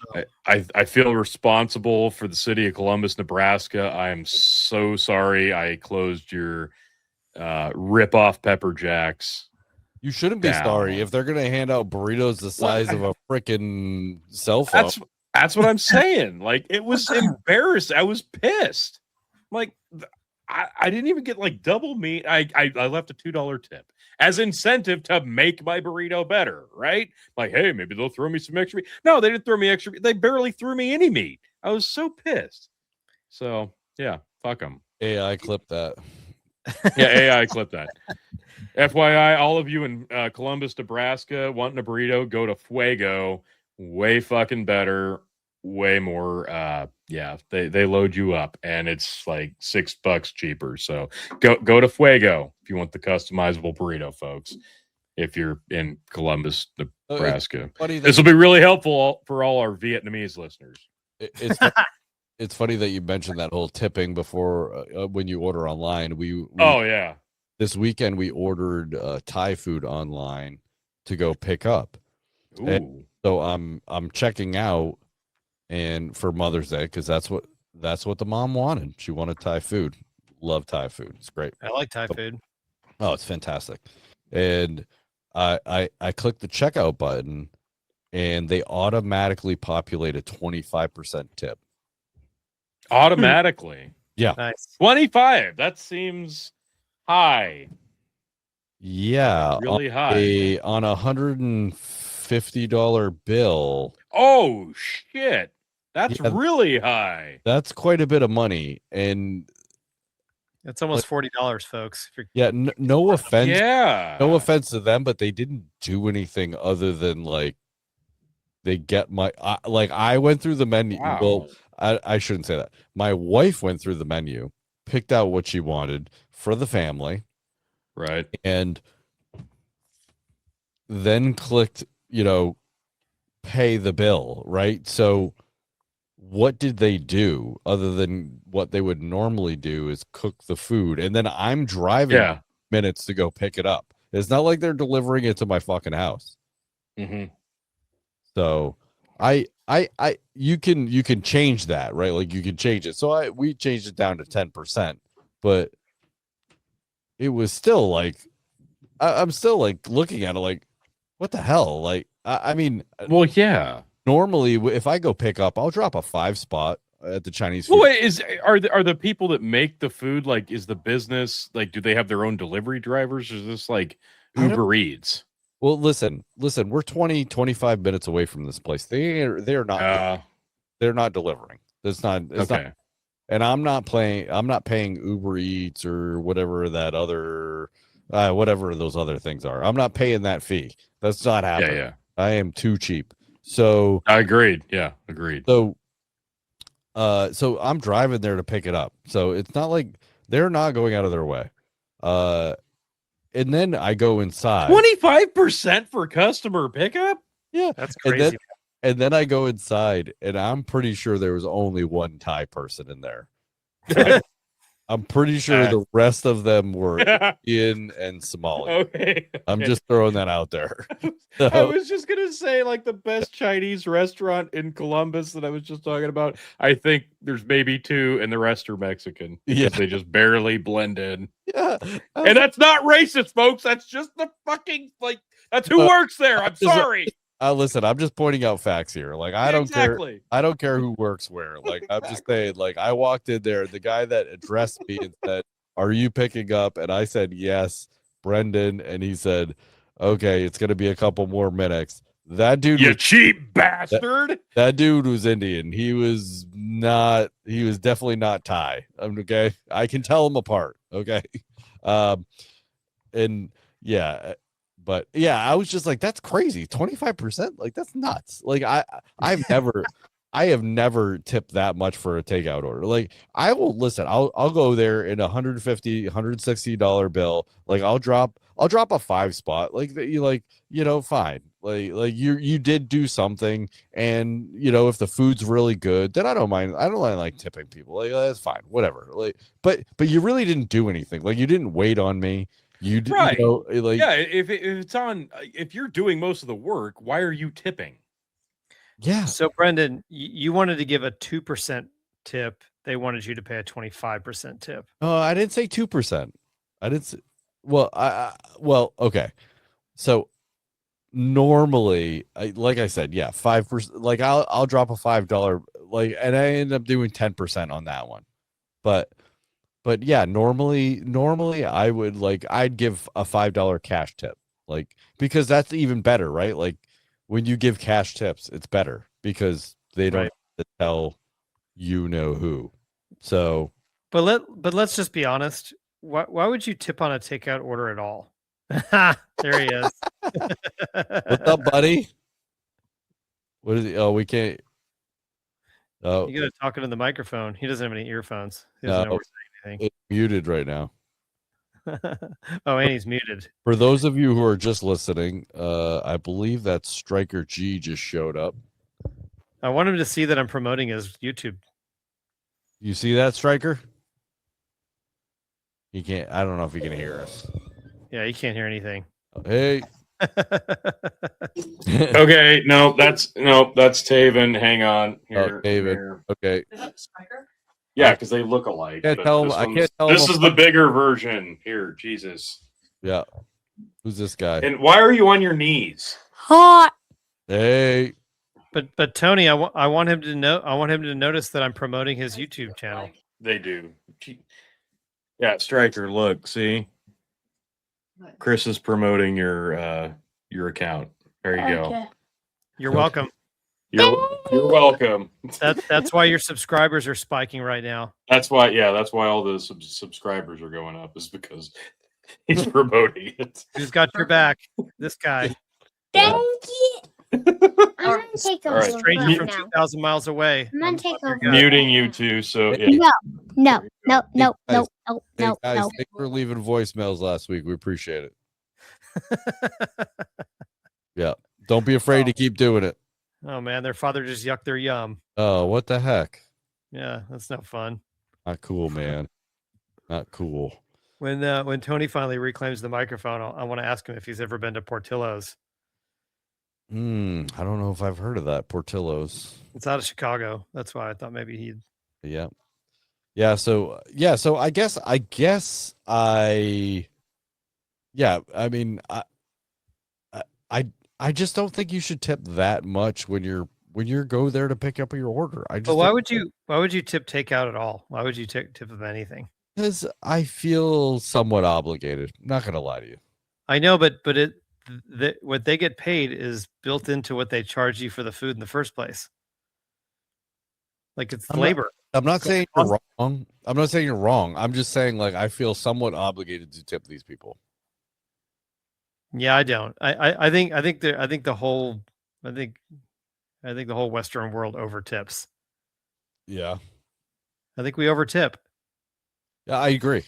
C: I feel responsible for the city of Columbus, Nebraska. I am so sorry I closed your rip-off Pepper Jacks.
B: You shouldn't be sorry if they're gonna hand out burritos the size of a freaking cell phone.
C: That's what I'm saying. Like, it was embarrassing. I was pissed. Like, I didn't even get like double meat. I left a $2 tip as incentive to make my burrito better, right? Like, hey, maybe they'll throw me some extra meat. No, they didn't throw me extra meat. They barely threw me any meat. I was so pissed. So yeah, fuck them.
B: AI clip that.
C: Yeah, AI clip that. FYI, all of you in Columbus, Nebraska, wanting a burrito, go to Fuego. Way fucking better. Way more. Yeah, they load you up, and it's like $6 cheaper. So go to Fuego if you want the customizable burrito, folks. If you're in Columbus, Nebraska, this will be really helpful for all our Vietnamese listeners.
B: It's funny that you mentioned that whole tipping before when you order online. We
C: oh yeah.
B: This weekend we ordered Thai food online to go pick up.
C: Ooh.
B: So I'm checking out, and for Mother's Day, because that's what the mom wanted. She wanted Thai food. Love Thai food. It's great.
D: I like Thai food.
B: Oh, it's fantastic. And I clicked the checkout button, and they automatically populate a 25% tip.
C: Automatically.
B: Yeah.
D: Nice.
C: 25. That seems high.
B: Yeah.
C: Really high.
B: On $150 bill.
C: Oh shit. That's really high.
B: That's quite a bit of money. And
D: it's almost $40, folks.
B: Yeah, no offense.
C: Yeah.
B: No offense to them, but they didn't do anything other than like they get my I went through the menu.
C: Wow.
B: Well, I shouldn't say that. My wife went through the menu, picked out what she wanted for the family.
C: Right.
B: And then clicked, pay the bill, right? So what did they do other than what they would normally do is cook the food, and then I'm driving minutes to go pick it up. It's not like they're delivering it to my fucking house.
C: Mm-hmm.
B: So you can change that, right? Like you can change it. So we changed it down to 10%, but it was still like I'm still like looking at it like, what the hell? Like I mean,
C: well, yeah.
B: Normally, if I go pick up, I'll drop a 5 spot at the Chinese food.
C: Well, are the people that make the food, like, is the business like, do they have their own delivery drivers, or is this like Uber Eats?
B: Well, listen, we're 20-25 minutes away from this place. They're not delivering. It's not and I'm not paying Uber Eats or whatever that other whatever those other things are. I'm not paying that fee. That's not happening.
C: Yeah.
B: I am too cheap. So
C: I agreed. Yeah, agreed.
B: So I'm driving there to pick it up. So it's not like they're not going out of their way. And then I go inside.
C: 25% for customer pickup?
B: Yeah,
D: that's crazy.
B: And then I go inside, and I'm pretty sure there was only one Thai person in there. I'm pretty sure the rest of them were Indian and Somali.
C: Okay.
B: I'm just throwing that out there.
C: So, I was just going to say, like, the best Chinese restaurant in Columbus that I was just talking about, I think there's maybe 2, and the rest are Mexican.
B: Yeah.
C: They just barely blend in.
B: Yeah.
C: And that's not racist, folks. That's just the fucking, like, that's who works there. I'm sorry.
B: Listen, I'm just pointing out facts here. Like, I don't care who works where. Like, I'm just saying, like, I walked in there, the guy that addressed me and said, "Are you picking up?" And I said, "Yes, Brendan." And he said, "Okay, it's gonna be a couple more minutes." That dude,
C: you cheap bastard.
B: That dude was Indian. He was definitely not Thai. Okay. I can tell them apart. Okay. And yeah. But yeah, I was just like, that's crazy. 25%? Like, that's nuts. Like, I have never tipped that much for a takeout order. Like, I will listen, I'll go there in $150, $160 bill. Like, I'll drop I'll drop a 5 spot. Like that, fine. Like you did do something, and if the food's really good, then I don't mind. I don't like tipping people. Like that's fine, whatever. Like, but you really didn't do anything. Like you didn't wait on me.
C: Right.
B: Like
C: Yeah, if you're doing most of the work, why are you tipping?
B: Yeah.
D: So Brendan, you wanted to give a 2% tip. They wanted you to pay a 25% tip.
B: Oh, I didn't say 2%. I didn't say, well, okay. So normally, like I said, yeah, 5%. Like I'll drop a $5, like, and I end up doing 10% on that one. But yeah, normally I would I'd give a $5 cash tip, like, because that's even better, right? Like when you give cash tips, it's better because they don't have to tell who. So,
D: but let's just be honest. Why would you tip on a takeout order at all? There he is.
B: what's up, buddy? What is he? Oh, we can't. Oh,
D: You got to talk into the microphone. He doesn't have any earphones. He doesn't know we're saying anything.
B: it's muted right now.
D: Oh, and he's muted.
B: For those of you who are just listening, I believe that Striker G just showed up.
D: I want him to see that I'm promoting his YouTube.
B: You see that, Striker? He can't. I don't know if he can hear us.
D: Yeah, he can't hear anything.
B: Hey.
C: Okay, no, that's Taven. Hang on.
B: Here, Taven. Okay.
E: Is that Spiker?
C: Yeah, because they look alike.
B: I can't tell.
C: This is the bigger version. Here, Jesus.
B: Yeah. Who's this guy?
C: And why are you on your knees?
E: Hot.
B: Hey.
D: But Tony, I want him to know. I want him to notice that I'm promoting his YouTube channel.
C: They do. Yeah, Striker. Look, see, Chris is promoting your account. There you go.
D: You're welcome.
C: You're welcome.
D: That's why your subscribers are spiking right now.
C: That's why. Yeah, that's why all the subscribers are going up, is because he's promoting it.
D: Who's got your back? This guy.
E: Thank you. I'm gonna take
C: All right.
E: over
D: Stranger from
E: now.
D: 2,000 miles away.
E: I'm gonna take over.
C: Muting you two. So yeah.
E: No.
B: Hey, guys, thanks for leaving voicemails last week. We appreciate it. Yeah. Don't be afraid to keep doing it.
D: Oh man, their father just yucked their yum.
B: Oh, what the heck?
D: Yeah, that's no fun.
B: Not cool, man. Not cool.
D: When Tony finally reclaims the microphone, I want to ask him if he's ever been to Portillo's.
B: I don't know if I've heard of that. Portillo's.
D: It's out of Chicago. That's why I thought maybe he'd.
B: Yeah. So I guess I mean, I just don't think you should tip that much when you go there to pick up your order.
D: But why would you tip takeout at all? Why would you tip of anything?
B: Because I feel somewhat obligated. I'm not gonna lie to you.
D: I know, but what they get paid is built into what they charge you for the food in the first place. Like it's labor.
B: I'm not saying you're wrong. I'm not saying you're wrong. I'm just saying, like, I feel somewhat obligated to tip these people.
D: Yeah, I don't. I think the whole Western world over tips.
B: Yeah.
D: I think we over tip.
B: Yeah, I agree.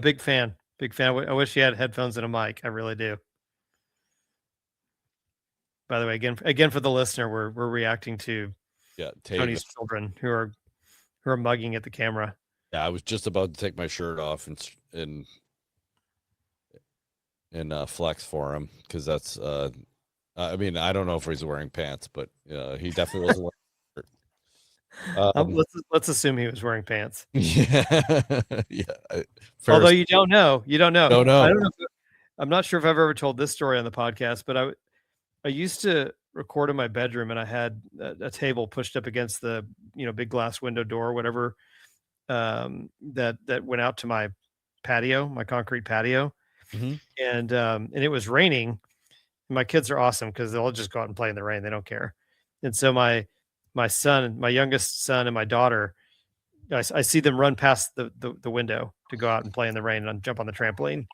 D: Big fan. I wish you had headphones and a mic. I really do. By the way, again for the listener, we're reacting to Tony's children who are mugging at the camera.
B: Yeah, I was just about to take my shirt off and flex for him, because that's I mean, I don't know if he's wearing pants, but he definitely wasn't wearing a shirt.
D: Let's assume he was wearing pants.
B: Yeah.
D: Although you don't know.
B: Don't know.
D: I don't know. I'm not sure if I've ever told this story on the podcast, but I used to record in my bedroom, and I had a table pushed up against the big glass window door, whatever, that went out to my patio, my concrete patio, and it was raining. My kids are awesome because they'll just go out and play in the rain. They don't care. And so my youngest son, and my daughter, I see them run past the window to go out and play in the rain and jump on the trampoline.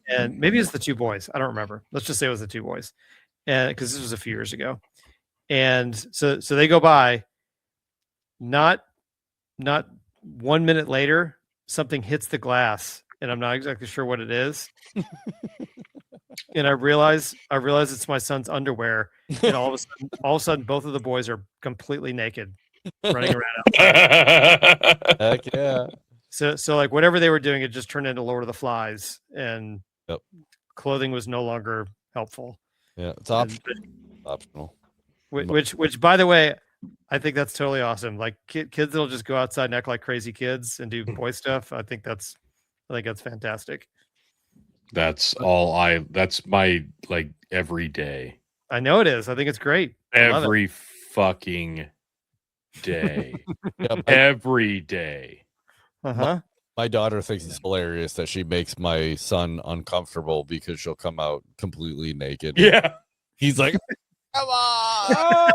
D: And maybe it's the two boys. I don't remember. Let's just say it was the two boys. And because this was a few years ago. And so they go by, not 1 minute later, something hits the glass, and I'm not exactly sure what it is. And I realize it's my son's underwear, and all of a sudden, both of the boys are completely naked, running around outside.
B: Heck yeah.
D: So like whatever they were doing, it just turned into Lord of the Flies, and
B: Yep.
D: clothing was no longer helpful.
B: Yeah, it's
D: And-
B: optional.
D: Which, by the way, I think that's totally awesome. Like kids that'll just go outside and act like crazy kids and do boy stuff. I think that's fantastic.
C: That's my like every day.
D: I know it is. I think it's great. I love it.
C: Every fucking day.
B: Yeah,
C: Every day.
D: Uh-huh.
B: my daughter thinks it's hilarious that she makes my son uncomfortable because she'll come out completely naked.
C: Yeah.
B: He's like, come on.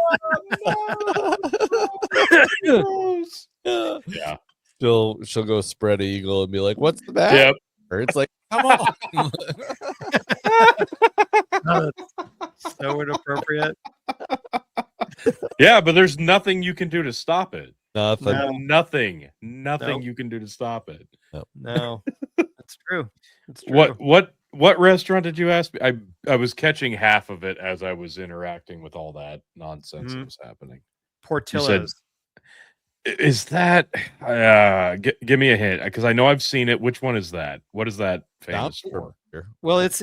C: Yeah.
B: She'll go spread eagle and be like, what's the matter?
C: Yep.
B: It's like, come on.
D: Oh, that's so inappropriate.
C: Yeah, but there's nothing you can do to stop it.
B: Nothing.
D: No.
C: Nothing
D: Nope.
C: you can do to stop it.
D: No, that's true. It's true.
C: What restaurant did you ask me? I was catching half of it as I was interacting with all that nonsense that was happening.
D: Portillo's.
C: Is that give me a hint, because I know I've seen it. Which one is that? What is that famous for?
D: Well, it's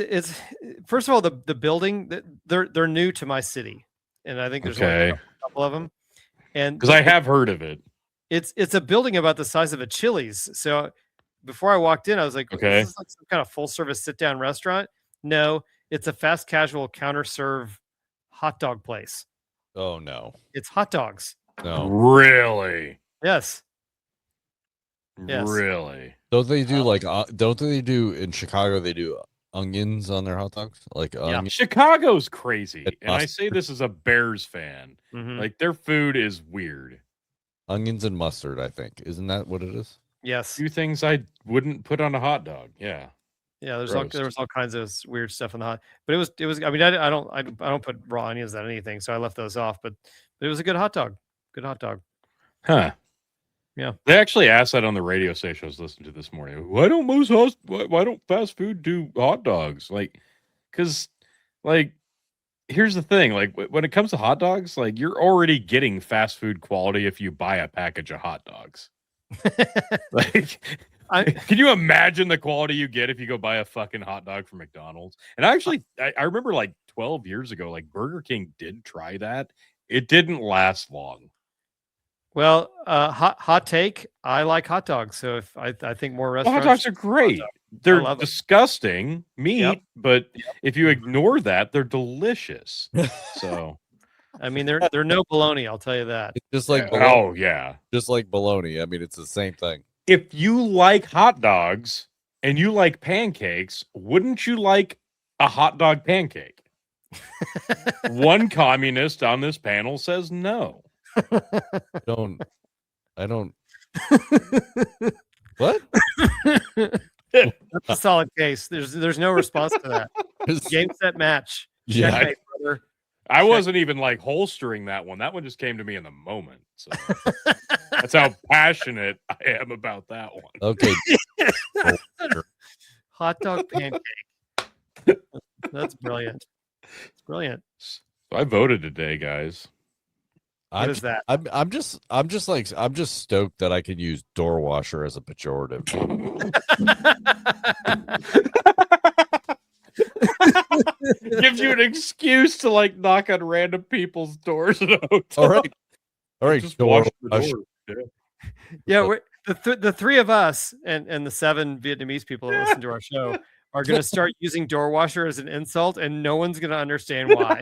D: first of all, the building, they're new to my city, and I think there's only a couple of them. And
C: because I have heard of it.
D: It's a building about the size of a Chili's. So before I walked in, I was like,
C: okay,
D: is this like some kind of full service sit down restaurant? No, it's a fast casual counter serve hot dog place.
B: Oh no.
D: It's hot dogs.
B: No.
C: Really?
D: Yes. Yes.
C: Really?
B: Don't they do like don't they do in Chicago they do onions on their hot dogs? Like onions.
C: Chicago's crazy. And I
B: mustard.
C: say this as a Bears fan.
D: Mhm.
C: Like their food is weird.
B: Onions and mustard, I think. Isn't that what it is?
D: Yes.
C: Few things I wouldn't put on a hot dog. Yeah.
D: Yeah, there
C: Gross.
D: was all kinds of weird stuff in the hot, but it was. I mean, I don't put raw onions on anything, so I left those off. But it was a good hot dog. Good hot dog.
C: Huh.
D: Yeah.
C: They actually asked that on the radio station I was listening to this morning. Why don't fast food do hot dogs? Like, because, like, here's the thing. Like, when it comes to hot dogs, like, you're already getting fast food quality if you buy a package of hot dogs. Like, can you imagine the quality you get if you go buy a fucking hot dog from McDonald's? And actually, I remember like 12 years ago, like Burger King did try that. It didn't last long.
D: Well, hot take. I like hot dogs, so if I think more restaurants.
C: Hot dogs are great. They're
D: love it.
C: disgusting meat,
D: Yep.
C: but if you ignore that, they're delicious. So,
D: I mean, they're no bologna. I'll tell you that.
B: It's just like
C: oh yeah.
B: just like bologna. I mean, it's the same thing.
C: If you like hot dogs and you like pancakes, wouldn't you like a hot dog pancake? One communist on this panel says no.
B: I don't. What?
D: That's a solid case. There's no response to that. Game, set, match.
B: Yeah.
D: Checkmate, brother.
C: I wasn't even like holstering that one. That one just came to me in the moment. So that's how passionate I am about that one.
B: Okay.
D: Hot dog pancake. That's brilliant. It's brilliant.
C: So I voted today, guys.
D: What is that?
B: I'm just stoked that I can use door washer as a pejorative.
C: Gives you an excuse to like knock on random people's doors at a hotel.
B: All right,
C: Just
B: door
C: wash the
B: washer.
C: door.
D: Yeah, the three of us and the 7 Vietnamese people that listen to our show are going to start using door washer as an insult, and no one's going to understand why.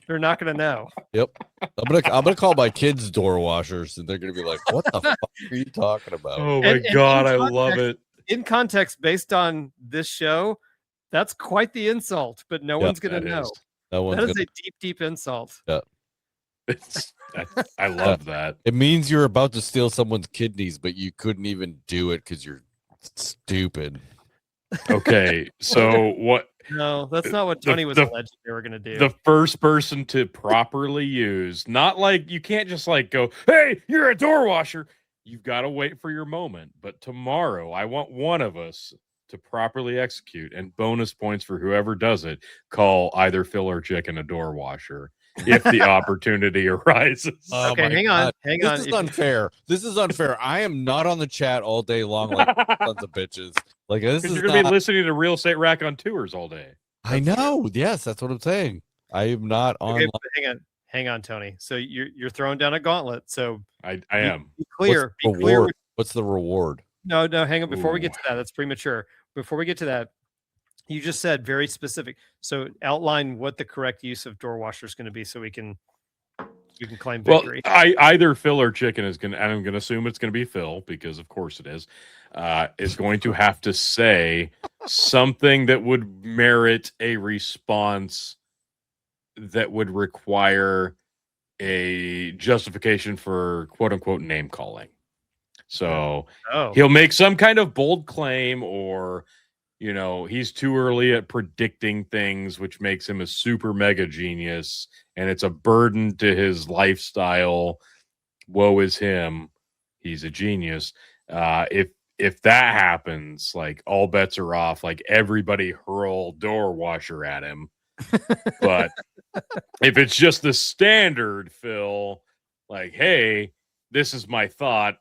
D: They're not going to know.
B: Yep. I'm gonna call my kids door washers, and they're gonna be like, "What the fuck are you talking about?"
C: Oh my
D: And
C: god,
D: in
C: I love
D: context-
C: it.
D: In context, based on this show, that's quite the insult, but no one's going to
C: That
D: know.
C: is.
B: No one's
D: That is
B: gonna-
D: a deep, deep insult.
C: I love that.
B: It means you're about to steal someone's kidneys, but you couldn't even do it because you're stupid.
C: Okay, so what
D: No, that's not what Tony was alleged they were going to do.
C: The first person to properly use, not like you can't just like go, hey, you're a door washer. You've got to wait for your moment. But tomorrow, I want one of us to properly execute, and bonus points for whoever does it. Call either Phil or Chicken a door washer if the opportunity arises.
B: Oh
D: Okay,
B: my
D: hang on.
B: God. This is unfair. This is unfair. I am not on the chat all day long like sons of bitches. Like this is
C: Because you're going to be
B: not-
C: listening to Real Estate Rack on tours all day.
B: I know. Yes, that's what I'm saying. I am not on.
D: Okay, but hang on, Tony. So you're throwing down a gauntlet. So
C: I am.
D: Be clear.
B: What's
D: Be
B: the
D: clear.
B: reward? What's the reward?
D: No, hang on. Before we get
C: Ooh.
D: to that, that's premature. Before we get to that, you just said very specific. So outline what the correct use of door washer is going to be, so we can claim
C: Well,
D: victory.
C: either Phil or Chicken is going to, and I'm going to assume it's going to be Phil because of course it is going to have to say something that would merit a response that would require a justification for quote unquote name calling. So he'll make some kind of bold claim, or he's too early at predicting things, which makes him a super mega genius, and it's a burden to his lifestyle. Woe is him. He's a genius. If that happens, like all bets are off. Like everybody hurl door washer at him. But if it's just the standard, Phil, like, hey, this is my thought.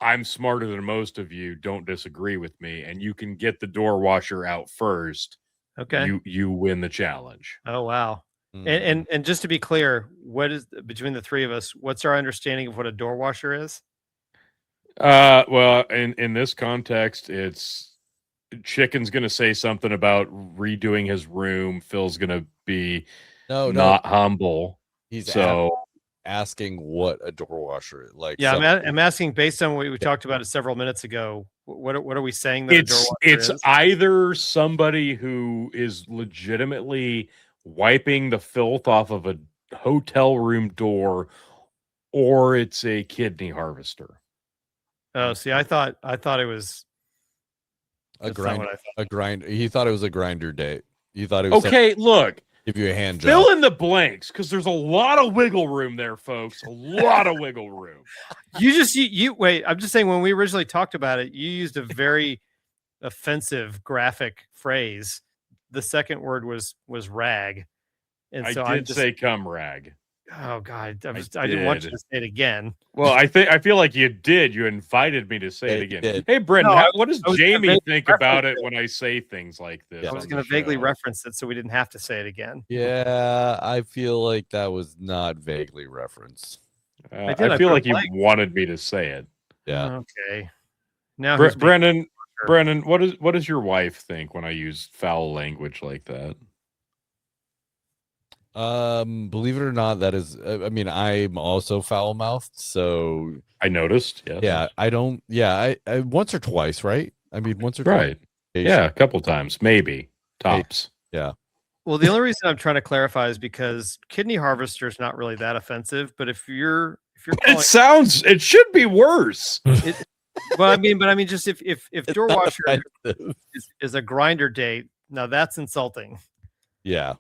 C: I'm smarter than most of you. Don't disagree with me. And you can get the door washer out first.
D: Okay.
C: You win the challenge.
D: Oh, wow.
B: Mm.
D: And just to be clear, what is between the three of us? What's our understanding of what a door washer is?
C: Well, in this context, it's Chicken's gonna say something about redoing his room. Phil's gonna be not humble.
B: He's
C: so
B: asking what a door washer is like.
D: Yeah, I'm asking based on what we talked about it several minutes ago. What are we saying that a door washer
C: it's
D: is?
C: either somebody who is legitimately wiping the filth off of a hotel room door, or it's a kidney harvester.
D: Oh, see, I thought it was
B: a grind. He thought it was a grinder date. He thought it was
C: okay. Look,
B: give you a hand job.
C: Fill in the blanks, because there's a lot of wiggle room there, folks. A lot of wiggle room.
D: You wait. I'm just saying, when we originally talked about it, you used a very offensive graphic phrase. The second word was rag, and so
C: I did say cum rag.
D: Oh God, I didn't want you to say it again.
C: Well, I feel like you did. You invited me to say it again. Hey, Brendan, what does Jamie think about it when I say things like this?
D: I was going to vaguely reference it so we didn't have to say it again.
B: Yeah, I feel like that was not vaguely referenced.
C: I feel like you wanted me to say it.
B: Yeah.
D: Okay. Now,
C: Brendan, what does your wife think when I use foul language like that?
B: Believe it or not, that is, I mean, I'm also foul mouthed, so
C: I noticed. Yes.
B: Yeah, I don't. Yeah, I once or twice, right? I mean, once or
C: twice. Yeah, a couple times, maybe tops.
B: Yeah.
D: Well, the only reason I'm trying to clarify is because kidney harvester is not really that offensive, but if you're
C: it should be worse.
D: Well, I mean, just if door washer is a grinder date, now that's insulting.
B: Yeah.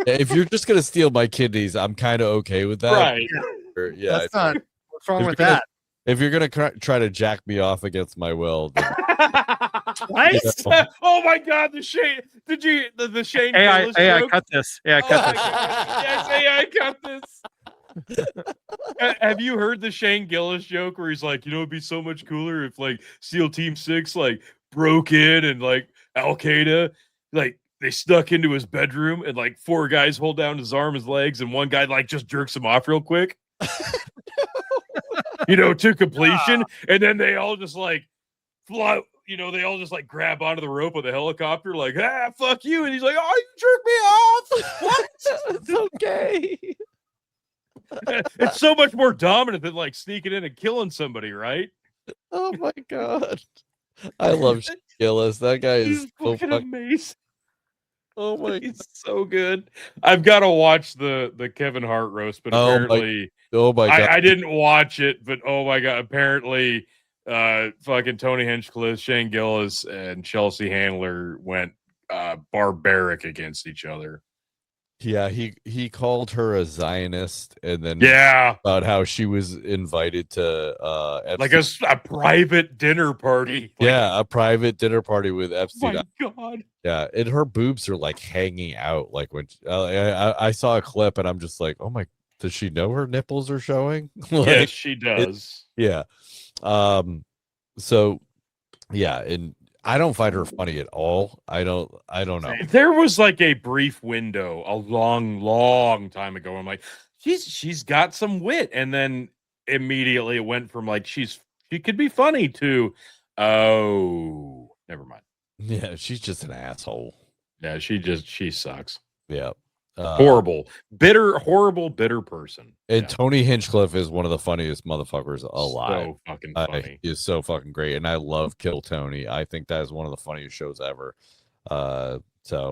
B: If you're just gonna steal my kidneys, I'm kind of okay with that.
C: Right.
B: Yeah.
D: That's not. What's wrong with that?
B: If you're gonna try to jack me off against my will, then,
C: oh my God, the Shane! Did you the Shane?
D: I
C: joke?
D: cut this. Yeah, I cut this.
C: Yes, I cut this. Have you heard the Shane Gillis joke where he's like, it'd be so much cooler if like SEAL Team 6 like broke in and like Al Qaeda like they snuck into his bedroom and like 4 guys hold down his arm, his legs, and one guy like just jerks him off real quick. To completion, and then they all just like fly. They all just like grab onto the rope of the helicopter, like fuck you, and he's like, oh, you jerk me off. What?
B: It's okay.
C: It's so much more dominant than like sneaking in and killing somebody, right?
B: Oh my God, I love Gillis. That guy is so fucking
C: amazing.
B: Oh my,
C: he's so good. I've got to watch the Kevin Hart roast, but apparently,
B: oh my God,
C: I didn't watch it, but oh my God, apparently fucking Tony Hinchcliffe, Shane Gillis, and Chelsea Handler went barbaric against each other.
B: Yeah, he called her a Zionist, and then
C: Yeah,
B: about how she was invited to
C: like
B: Epstein.
C: a private dinner party. Like,
B: Yeah, a private dinner party with
C: oh
B: Epstein.
C: my God.
B: Yeah, and her boobs are like hanging out. Like when I saw a clip, and I'm just like, oh my, does she know her nipples are showing?
C: Yes, she does.
B: Yeah. So yeah, and I don't find her funny at all. I don't know.
C: There was like a brief window a long time ago. I'm like, she's got some wit, and then immediately it went from like she could be funny to oh, never mind.
B: Yeah, she's just an asshole.
C: Yeah, she sucks.
B: Yeah.
C: Horrible, bitter person.
B: And
C: Yeah.
B: Tony Hinchcliffe is one of the funniest motherfuckers alive.
C: So fucking funny.
B: He is so fucking great, and I love Kill Tony. I think that is one of the funniest shows ever. So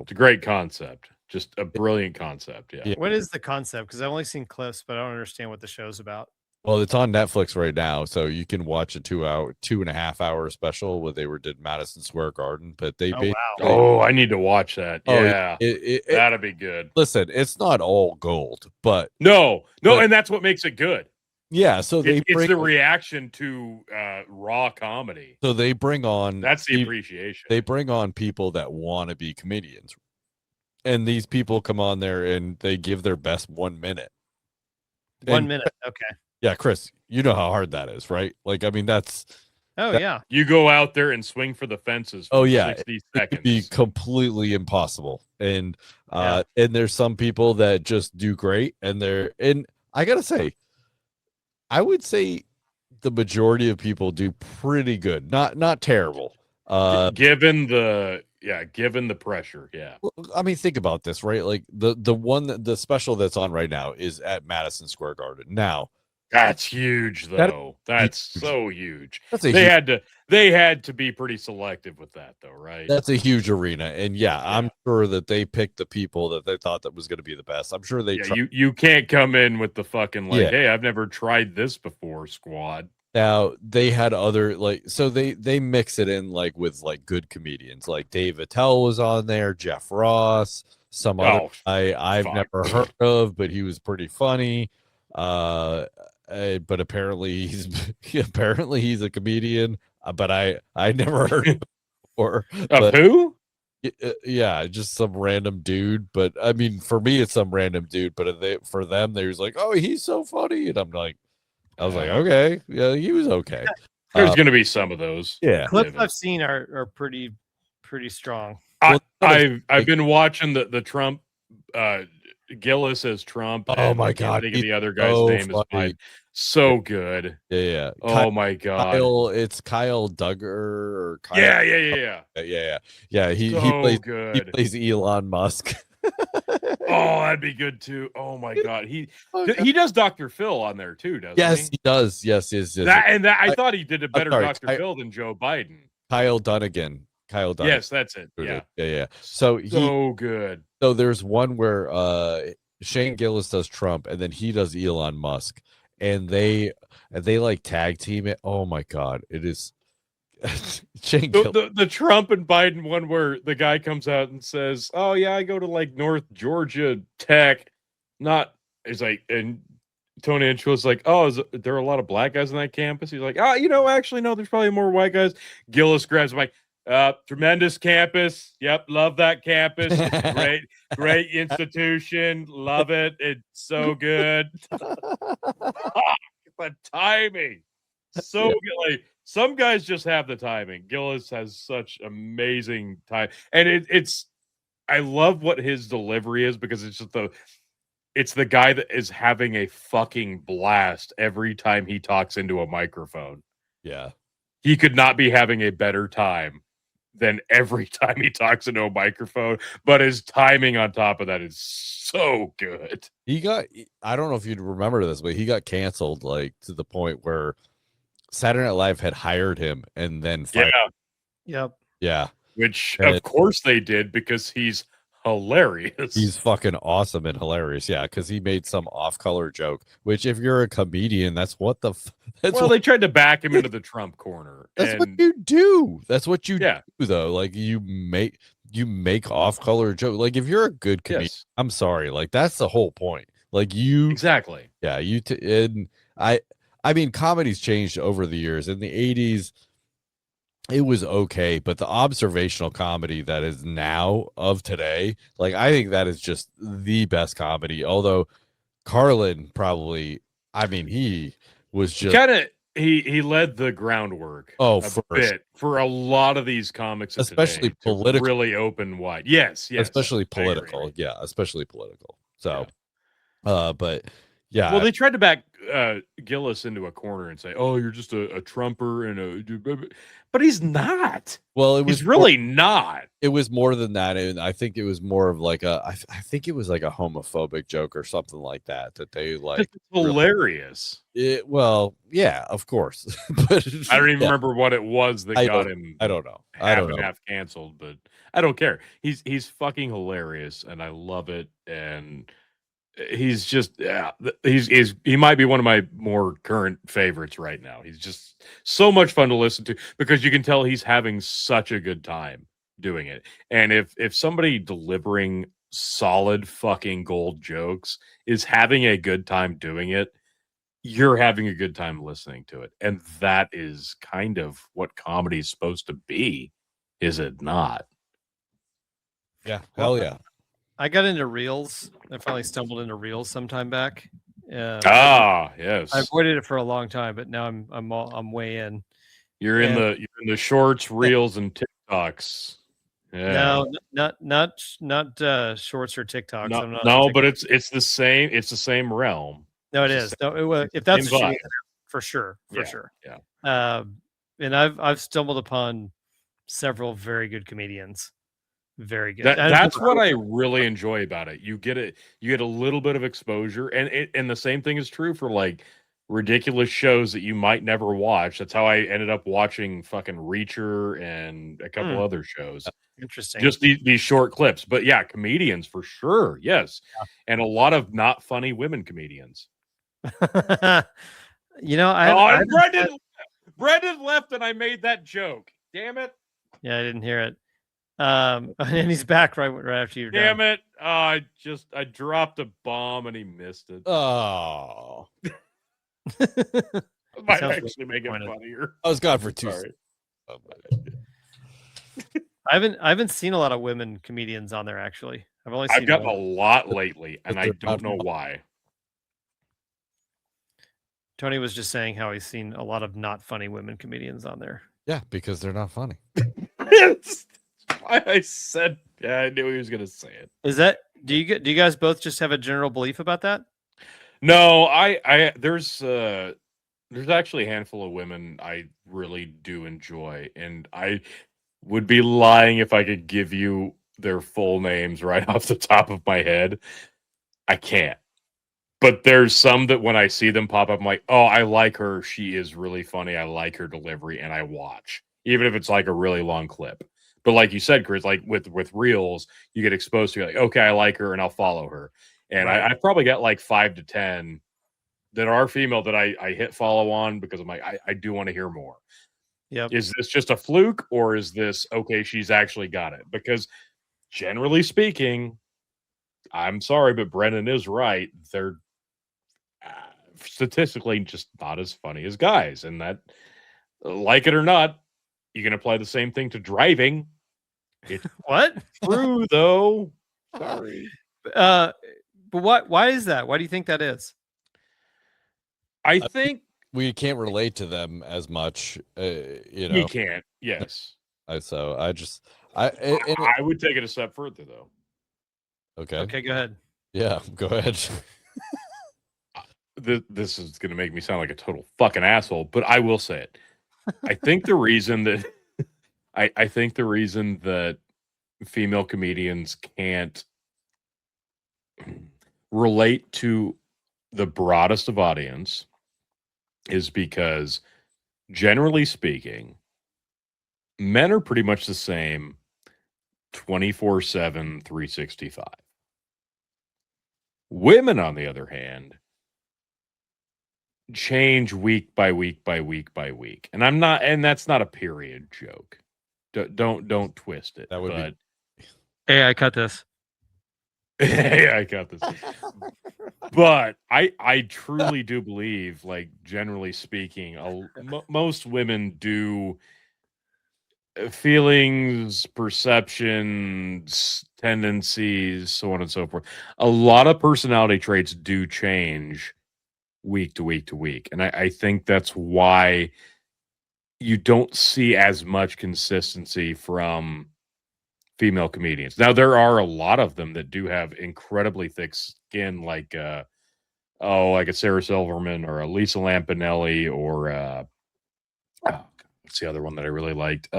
C: It's a great concept, just a brilliant concept. Yeah.
B: Yeah.
D: What is the concept? Because I've only seen clips, but I don't understand what the show's about.
B: well, it's on Netflix right now, so you can watch a 2.5 hour special where they did Madison Square Garden, but they
D: Oh,
B: basically,
D: wow.
C: Oh, I need to watch that.
B: Oh,
C: Yeah, that'd be good.
B: listen, it's not all gold, but
C: No,
B: But-
C: and that's what makes it good.
B: yeah, so they
C: It's
B: bring
C: the reaction to raw comedy.
B: so they bring on
C: That's the
B: pe-
C: appreciation.
B: they bring on people that want to be comedians, and these people come on there and they give their best 1 minute.
D: 1
B: And-
D: minute. Okay.
B: Yeah, Chris, you know how hard that is, right? Like, I mean, that's
D: Oh,
B: That-
D: yeah.
C: You go out there and swing for the fences for
B: Oh, yeah.
C: 60
B: it could be
C: seconds.
B: completely impossible. And
D: Yeah.
B: and there's some people that just do great, and I gotta say, I would say the majority of people do pretty good, not terrible.
C: Given the pressure, yeah.
B: Well, I mean, think about this, right? Like the special that's on right now is at Madison Square Garden. Now,
C: That's huge,
B: That-
C: though. That's so huge.
B: that's a
C: They
B: huge,
C: had to be pretty selective with that, though, right?
B: that's a huge arena, and yeah, I'm sure that they picked the people that they thought that was going to be the best. I'm sure they
C: Yeah, you can't come in with the fucking like,
B: Yeah.
C: hey, I've never tried this before, squad.
B: Now they had other so they mix it in like with like good comedians, like Dave Attell was on there, Jeff Ross, some other
C: Oh,
B: I've
C: fuck.
B: never heard of, but he was pretty funny. But apparently he's a comedian, but I never heard of him before.
C: Of
B: But
C: who?
B: yeah, just some random dude. But I mean, for me, it's some random dude. But for them, they was like, "Oh, he's so funny," and I'm like, I was like, okay, yeah, he was okay.
C: There's going to be some of those.
B: Yeah,
D: Clips
C: Given.
D: I've seen are pretty strong.
B: Well,
C: I've been watching the Trump Gillis as Trump.
B: Oh
C: and
B: my
C: I can't
B: God,
C: think of
B: he's
C: the other guy's
B: so
C: name is
B: funny.
C: fine. So good.
B: yeah.
C: Oh my God.
B: It's Kyle Duggar or Kyle.
C: Yeah.
B: He
C: So
B: plays
C: good.
B: Elon Musk.
C: Oh, that'd be good too. Oh my God. He does Dr. Phil on there too, doesn't
B: Yes,
C: he?
B: he does. Yes.
C: I thought he did a better
B: sorry,
C: Dr. Phil than Joe Biden.
B: Kyle Dunnigan.
C: Yes, that's it. Yeah.
B: Yeah. So
C: So good.
B: So there's one where Shane Gillis does Trump, and then he does Elon Musk, and they like tag team it. Oh my God, it is Shane Gillis.
C: The Trump and Biden one where the guy comes out and says, "Oh yeah, I go to like North Georgia Tech." Not it's like, and Tony Hinchcliffe's like, "Oh, there are a lot of black guys on that campus?" He's like, "Oh, actually, no. There's probably more white guys." Gillis grabs him like, tremendous campus. Yep, love that campus. Great institution. Love it. It's so good." The timing, so good. Like, some guys just have the timing. Gillis has such amazing time, and it's. I love what his delivery is because it's the guy that is having a fucking blast every time he talks into a microphone.
B: Yeah.
C: He could not be having a better time than every time he talks into a microphone, but his timing on top of that is so good.
B: I don't know if you'd remember this, but he got canceled like to the point where Saturday Night Live had hired him and then fired.
C: Yeah,
D: Yep.
B: Yeah.
C: which
B: And
C: of course they did because he's hilarious.
B: He's fucking awesome and hilarious. Yeah, because he made some off-color joke. Which, if you're a comedian, that's what the. That's
C: well,
B: what,
C: they tried to back him into the Trump corner.
B: that's what
C: And
B: you do. That's what you
C: yeah,
B: do, though. Like you make off-color joke. Like if you're a good comedian,
C: yes,
B: I'm sorry. Like that's the whole point. Like you.
C: exactly.
B: Yeah, and I mean, comedy's changed over the years. In the 80s, it was okay, but the observational comedy that is now of today, like I think that is just the best comedy. Although Carlin probably, I mean, he was just
C: Kind of he led the groundwork
B: oh
C: a
B: for
C: bit for a lot of these comics of
B: especially
C: today to
B: political,
C: really open wide. Yes,
B: especially
C: I agree.
B: political. Yeah, especially political. So,
C: Yeah.
B: but yeah,
C: Well, they tried to back Gillis into a corner and say, "Oh, you're just a Trumper and but he's not.
B: well, it was
C: He's really not.
B: it was more than that, and I think it was more of like I think it was like a homophobic joke or something like that they like
C: It's hilarious.
B: it. Well, yeah, of course, but
C: I don't even
B: yeah,
C: remember what it was that got him
B: I don't know.
C: half and half canceled, but I don't care. He's fucking hilarious, and I love it. And he's just he might be one of my more current favorites right now. He's just so much fun to listen to because you can tell he's having such a good time doing it. And if somebody delivering solid fucking gold jokes is having a good time doing it, you're having a good time listening to it. And that is kind of what comedy is supposed to be, is it not?
B: Yeah, hell yeah.
D: I got into Reels. I finally stumbled into Reels sometime back.
C: Yes.
D: I avoided it for a long time, but now I'm way in.
C: You're in the shorts, reels, and TikToks. Yeah.
D: No, not shorts or TikToks.
C: No,
D: I'm not
C: no,
D: TikTok.
C: but it's the same realm.
D: No, it
C: It's
D: is.
C: the
D: No, if that's
C: same
D: what you
C: vibe.
D: mean, for sure,
C: Yeah,
D: sure.
C: yeah.
D: And I've stumbled upon several very good comedians. Very good.
C: That's what I really enjoy about it. You get a little bit of exposure, and the same thing is true for like ridiculous shows that you might never watch. That's how I ended up watching fucking Reacher and a couple other shows.
D: Interesting.
C: Just these short clips. But yeah, comedians for sure. Yes.
D: Yeah.
C: And a lot of not funny women comedians.
D: You know,
C: Brendan left and I made that joke. Damn it.
D: Yeah, I didn't hear it. And he's back right after you're
C: Damn
D: done.
C: it. I dropped a bomb and he missed it.
B: Oh,
C: Might
D: Sounds
C: actually make it funnier.
B: I was gone for 2
C: Sorry.
D: I haven't seen a lot of women comedians on there actually.
C: I've gotten a lot lately, and I don't know why.
D: Tony was just saying how he's seen a lot of not funny women comedians on there.
B: yeah, because they're not funny.
C: That's why I said, yeah, I knew he was gonna say it.
D: Is that do you guys both just have a general belief about that?
C: No, there's actually a handful of women I really do enjoy, and I would be lying if I could give you their full names right off the top of my head. I can't. But there's some that when I see them pop up, I'm like, oh, I like her. She is really funny. I like her delivery, and I watch, even if it's like a really long clip. But like you said, Chris, like with Reels, you get exposed to like, okay, I like her, and I'll follow her. And
D: Right.
C: I've probably got like 5 to 10 that are female that I hit follow on because I'm like, I do want to hear more.
D: Yep.
C: Is this just a fluke, or is this okay? She's actually got it. Because generally speaking, I'm sorry, but Brennan is right. They're statistically just not as funny as guys, and that, like it or not, you can apply the same thing to driving. It's
D: What?
C: true though. Sorry.
D: But why is that? Why do you think that is?
C: I think
B: We can't relate to them as much, you know.
C: you can't. Yes.
B: I
C: would take it a step further though.
B: okay.
D: Okay, go ahead.
B: Yeah, go ahead.
C: This is going to make me sound like a total fucking asshole, but I will say it. I think the reason that I think the reason that female comedians can't relate to the broadest of audience is because, generally speaking, men are pretty much the same 24/7, 365. Women, on the other hand, change week by week by week by week. And that's not a period joke. Don't twist it.
B: That would
C: but
D: Hey, I cut this.
C: yeah, I got this. But I truly do believe, like, generally speaking, most women do feelings, perceptions, tendencies, so on and so forth. A lot of personality traits do change week to week to week. And I think that's why you don't see as much consistency from female comedians. Now, there are a lot of them that do have incredibly thick skin, like like a Sarah Silverman or a Lisa Lampanelli or what's the other one that I really liked?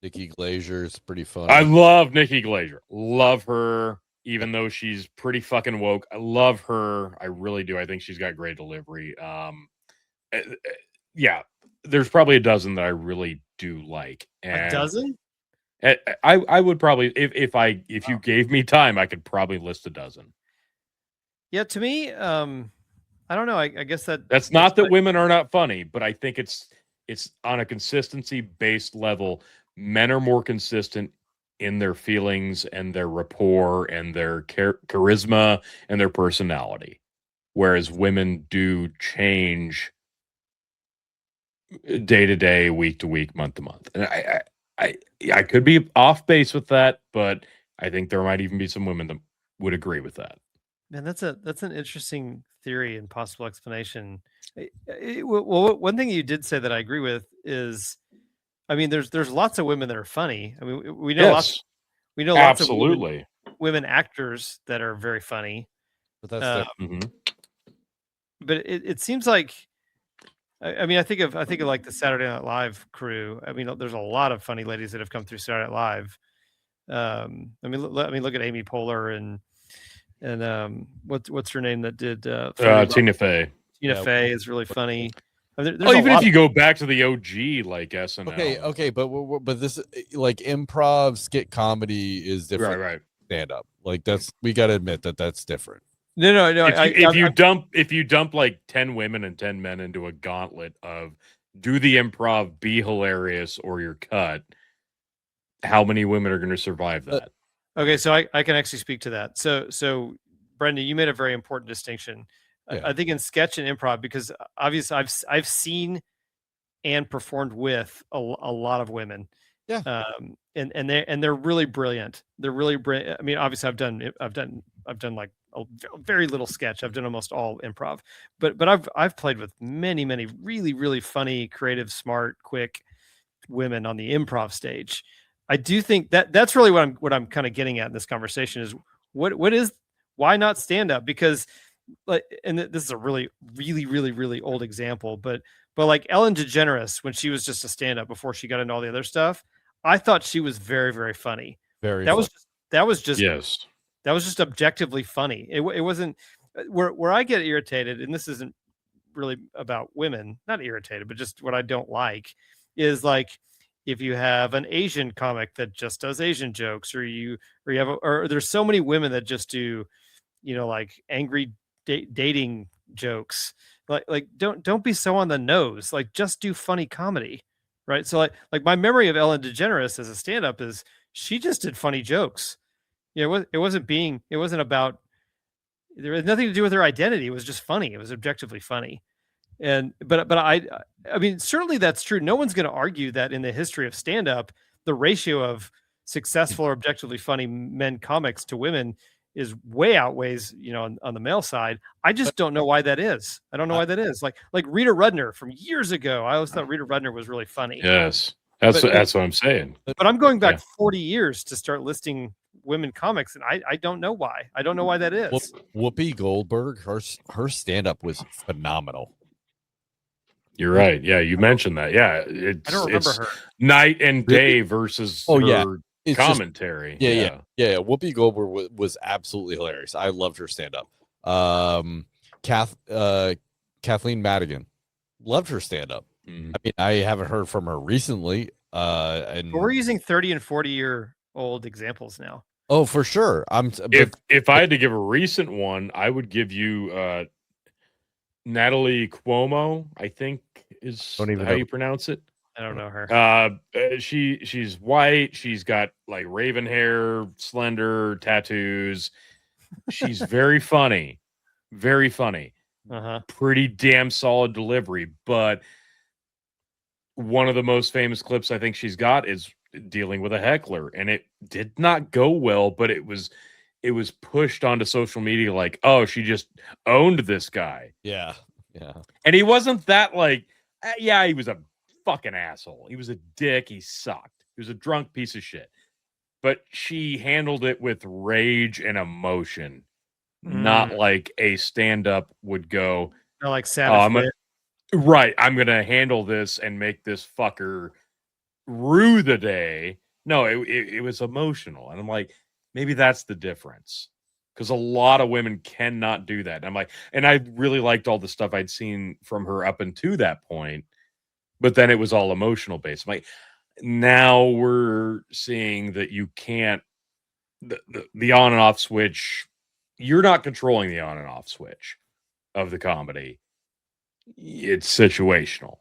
B: Nikki Glazer's pretty fun.
C: I love Nikki Glazer. Love her, even though she's pretty fucking woke. I love her. I really do. I think she's got great delivery. Yeah, there's probably a dozen that I really do like. And
D: A dozen?
C: I would probably, if you gave me time, I could probably list a dozen.
D: Yeah, to me, I don't know. I guess
C: That's not that women are not funny, but I think it's on a consistency based level. Men are more consistent in their feelings and their rapport and their charisma and their personality, whereas women do change day to day, week to week, month to month. And I could be off base with that, but I think there might even be some women that would agree with that.
D: Man, that's an interesting theory and possible explanation. Well, one thing you did say that I agree with is, I mean, there's lots of women that are funny. I mean, we know lots of women actors that are very funny.
B: But that's
D: but it seems like, I mean, I think of like the Saturday Night Live crew. I mean, there's a lot of funny ladies that have come through Saturday Night Live. I mean, look at Amy Poehler and what's her name that did
C: Tina Fey.
D: Tina Fey is really funny. I mean,
C: even if you go back to the OG, like SNL.
B: Okay, but this, like, improv skit comedy is different.
C: Right.
B: Stand up, like, we got to admit that's different.
D: No.
C: If you dump like 10 women and 10 men into a gauntlet of do the improv, be hilarious, or you're cut, how many women are going to survive that?
D: Okay, so I can actually speak to that. So Brendan, you made a very important distinction.
B: Yeah.
D: I think in sketch and improv, because obviously I've seen and performed with a lot of women.
B: Yeah.
D: And they're really brilliant. They're really brilliant. I mean, obviously I've done like a very little sketch. I've done almost all improv, but I've played with many really, really funny, creative, smart, quick women on the improv stage. I do think that's really what I'm kind of getting at in this conversation is why not stand up? Because, like, and this is a really old example, but like Ellen DeGeneres, when she was just a stand up before she got into all the other stuff, I thought she was very, very funny. That was just objectively funny. It wasn't where I get irritated, and this isn't really about women, not irritated, but just what I don't like is, like, if you have an Asian comic that just does Asian jokes, or there's so many women that just do, like, angry dating jokes. Like don't be so on the nose. Like, just do funny comedy, right? So like my memory of Ellen DeGeneres as a stand-up is she just did funny jokes. It wasn't about, there was nothing to do with her identity. It was just funny. It was objectively funny. But I mean, certainly that's true. No one's going to argue that in the history of stand-up, the ratio of successful or objectively funny men comics to women is way outweighs, on the male side. I just don't know why that is. I don't know why that is. Like Rita Rudner from years ago. I always thought Rita Rudner was really funny.
C: Yes. That's what I'm saying.
D: But I'm going back 40 years to start listing women comics, and I don't know why. I don't know why that is.
B: Whoopi Goldberg, her stand-up was phenomenal.
C: You're right. Yeah, you mentioned that. Yeah,
D: I don't remember her.
C: Night and day versus her commentary.
B: Yeah. Whoopi Goldberg was absolutely hilarious. I loved her stand-up. Kathleen Madigan, loved her stand-up. I mean, I haven't heard from her recently. And
D: we're using 30 and 40 year old examples now.
B: Oh, for sure.
C: If I had to give a recent one, I would give you Natalie Cuomo, I think is
B: Don't even
C: how
B: know.
C: you pronounce it.
D: I don't know her.
C: She's white. She's got like raven hair, slender tattoos. She's very funny, very funny. Pretty damn solid delivery. But one of the most famous clips I think she's got is dealing with a heckler, and it did not go well. But it was pushed onto social media like, oh, she just owned this guy.
B: Yeah.
C: And he wasn't that like, yeah, he was a fucking asshole. He was a dick. He sucked. He was a drunk piece of shit. But she handled it with rage and emotion, not like a stand-up would go.
D: Not like Savage.
C: Right. I'm going to handle this and make this fucker rue the day. No, it was emotional. And I'm like, maybe that's the difference. Because a lot of women cannot do that. And I'm like, and I really liked all the stuff I'd seen from her up until that point. But then it was all emotional based. I'm like, now we're seeing that you can't, the on and off switch, you're not controlling the on and off switch of the comedy. It's situational.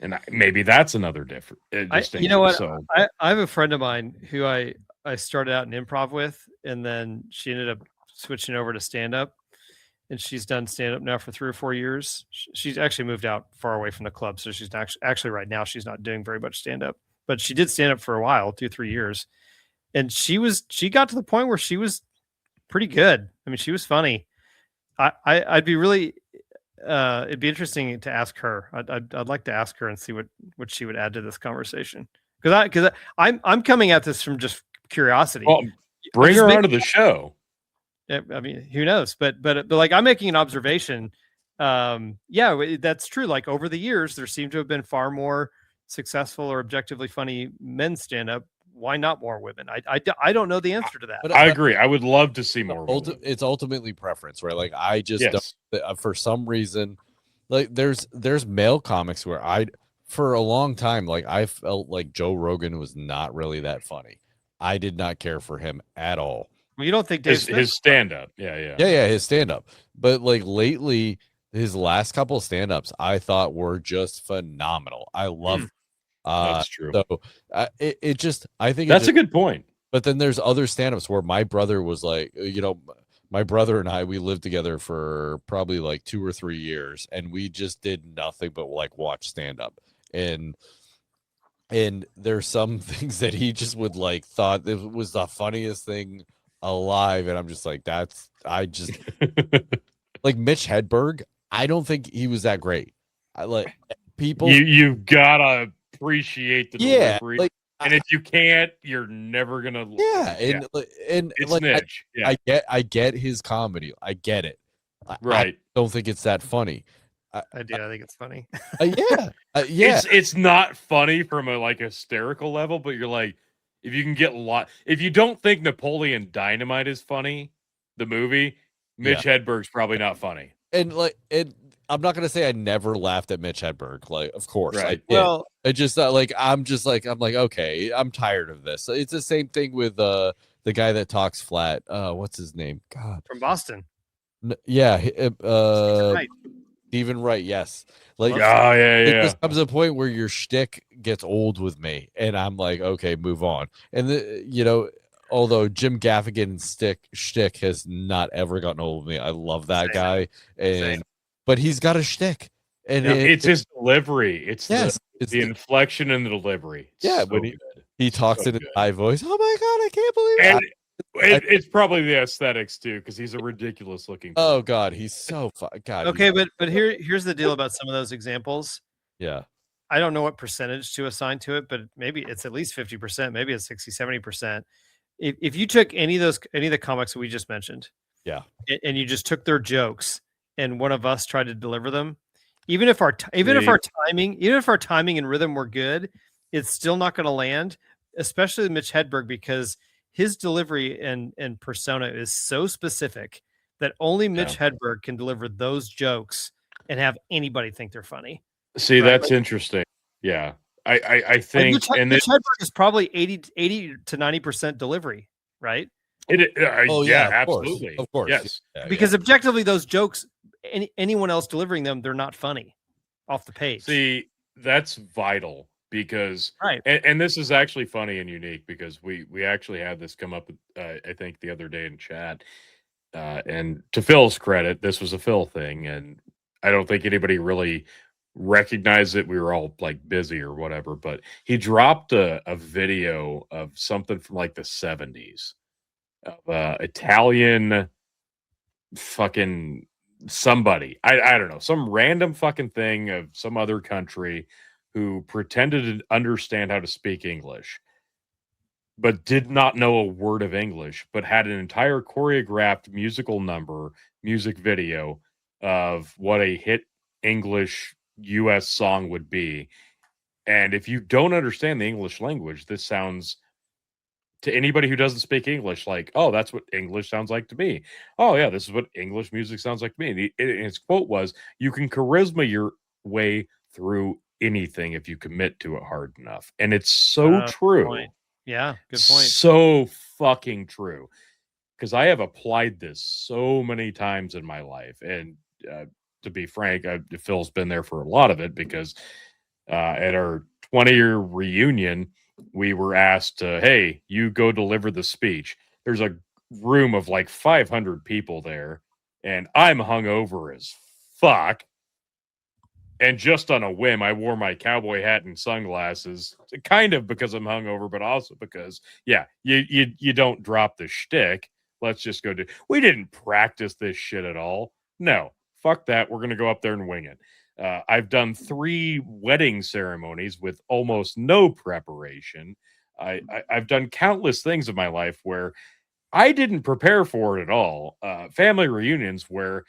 C: And maybe that's another different distinction.
D: You know what?
C: So,
D: I have a friend of mine who I started out in improv with, and then she ended up switching over to stand-up. And she's done stand-up now for 3 or 4 years. She's actually moved out far away from the club, so she's actually right now she's not doing very much stand-up. But she did stand-up for a while, 2-3 years, and she got to the point where she was pretty good. I mean, she was funny. I'd be really it'd be interesting to ask her. I'd like to ask her and see what she would add to this conversation, because I'm coming at this from just curiosity.
C: well, bring her onto the show.
D: I mean, who knows? But like, I'm making an observation. Yeah, that's true. Like, over the years, there seem to have been far more successful or objectively funny men stand up. Why not more women? I don't know the answer to that.
B: But
C: I agree. I would love to see more.
B: It's ultimately preference, right? Like, I just
C: Yes.
B: don't, for some reason, like there's male comics where for a long time, like, I felt like Joe Rogan was not really that funny. I did not care for him at all.
D: Well, you don't think Dave Smith?
C: His stand up. Yeah,
B: his stand up. But like lately, his last couple of stand ups I thought were just phenomenal. I love
C: that's true.
B: So it just, I think
C: that's a good point.
B: But then there's other stand ups where my brother was like, my brother and I, we lived together for probably like 2 or 3 years, and we just did nothing but like watch stand up. And there's some things that he just would like thought it was the funniest thing alive, and I'm just like, like Mitch Hedberg, I don't think he was that great. I like people.
C: You've gotta appreciate the delivery,
B: like,
C: and if you can't, you're never gonna.
B: And
C: it's
B: like,
C: niche.
B: I get his comedy. I get it.
C: Right.
B: I don't think it's that funny.
D: I do. I think it's funny.
B: Yeah.
C: It's not funny from a like hysterical level, but you're like, if you can get if you don't think Napoleon Dynamite is funny, the movie, Mitch Hedberg's probably not funny.
B: And like, I'm not gonna say I never laughed at Mitch Hedberg. Like, of course,
C: right.
B: I did.
D: Well,
B: I just like, I'm like, okay, I'm tired of this. It's the same thing with the guy that talks flat. What's his name? God,
D: from Boston.
B: Stephen Wright. Yes. Like, it just comes to a point where your shtick gets old with me, and I'm like, okay, move on. And although Jim Gaffigan's shtick has not ever gotten old with me, I love that guy, but he's got a shtick, and
C: it's his delivery. It's
B: the
C: inflection and the delivery. It's
B: when he talks in a high voice. Oh my god, I can't believe it.
C: And it's probably the aesthetics too, because he's a ridiculous looking.
B: Oh god, he's so god.
D: Okay, but here's the deal about some of those examples.
B: Yeah.
D: I don't know what percentage to assign to it, but maybe it's at least 50%, maybe it's 60-70%. If you took any of the comics that we just mentioned, and you just took their jokes, and one of us tried to deliver them, even if our timing and rhythm were good, it's still not going to land, especially Mitch Hedberg, because his delivery and persona is so specific that only Mitch Hedberg can deliver those jokes and have anybody think they're funny.
C: See, that's interesting. Yeah. I think,
D: Mitch,
C: and
D: Mitch Hedberg is probably 80 to 90% delivery, right?
B: Oh,
C: yeah,
B: yeah, of course.
C: absolutely,
B: Of course.
C: yes.
B: Yeah,
D: Because objectively, those jokes, anyone else delivering them, they're not funny off the page.
C: See, that's vital because,
D: Right.
C: and this is actually funny and unique because we actually had this come up, I think the other day in chat, and to Phil's credit, this was a Phil thing, and I don't think anybody really recognized it. We were all like busy or whatever, but he dropped a video of something from like the 70s of Italian fucking somebody. I don't know, some random fucking thing of some other country who pretended to understand how to speak English, but did not know a word of English, but had an entire choreographed musical number, music video of what a hit English US song would be. And if you don't understand the English language, this sounds to anybody who doesn't speak English like, oh, that's what English sounds like to me. Oh, yeah, this is what English music sounds like to me. And his quote was, you can charisma your way through anything if you commit to it hard enough. And it's so
D: Good
C: true.
D: point. Yeah, good point.
C: So fucking true. Because I have applied this so many times in my life. And to be frank, Phil's been there for a lot of it because at our 20-year reunion, we were asked, hey, you go deliver the speech. There's a room of like 500 people there, and I'm hungover as fuck. And just on a whim, I wore my cowboy hat and sunglasses, kind of because I'm hungover, but also because, yeah, you don't drop the shtick. Let's just go do. We didn't practice this shit at all. No, fuck that. We're gonna go up there and wing it. I've done 3 wedding ceremonies with almost no preparation. I've done countless things in my life where I didn't prepare for it at all. Family reunions where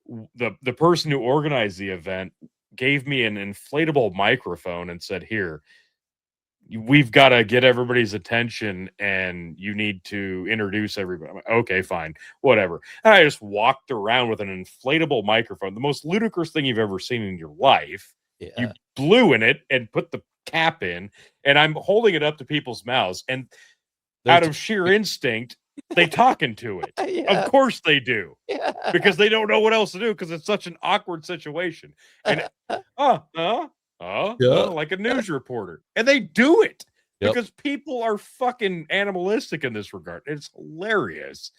C: the person who organized the event gave me an inflatable microphone and said, here, we've got to get everybody's attention and you need to introduce everybody. I'm like, okay, fine, whatever. And I just walked around with an inflatable microphone, the most ludicrous thing you've ever seen in your life.
B: Yeah.
C: You blew in it and put the cap in, and I'm holding it up to people's mouths, and out of sheer instinct, they talk into it.
B: Yeah.
C: Of course they do.
B: Yeah.
C: Because they don't know what else to do because it's such an awkward situation. And like a news reporter. And they do it because people are fucking animalistic in this regard. It's hilarious.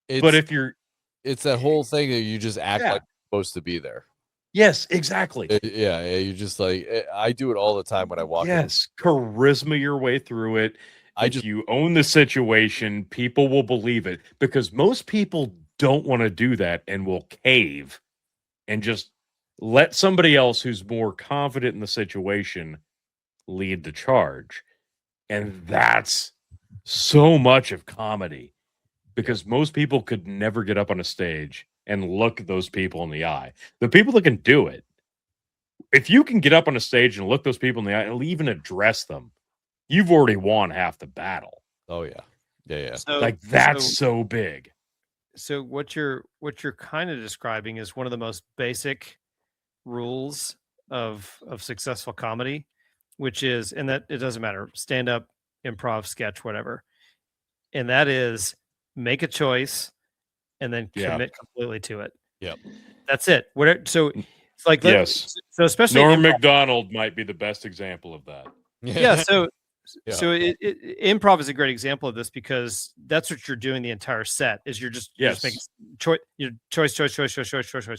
C: But if you're,
B: it's that whole thing that you just act like you're supposed to be there.
C: Yes, exactly.
B: You just like, I do it all the time when I walk.
C: Yes, charisma your way through it. If you own the situation, people will believe it because most people don't want to do that and will cave and just let somebody else who's more confident in the situation lead the charge. And that's so much of comedy because most people could never get up on a stage and look those people in the eye. The people that can do it, if you can get up on a stage and look those people in the eye and even address them, you've already won half the battle.
B: Oh yeah. Yeah.
D: So,
C: like that's so big.
D: So what you're kind of describing is one of the most basic rules of successful comedy, which is, and that it doesn't matter, stand up, improv, sketch, whatever. And that is make a choice and then commit completely to it.
B: Yep.
D: That's it. So it's like,
C: yes.
D: So especially
C: Norm Macdonald might be the best example of that.
D: Yeah. So improv is a great example of this because that's what you're doing the entire set is you're just making choice. You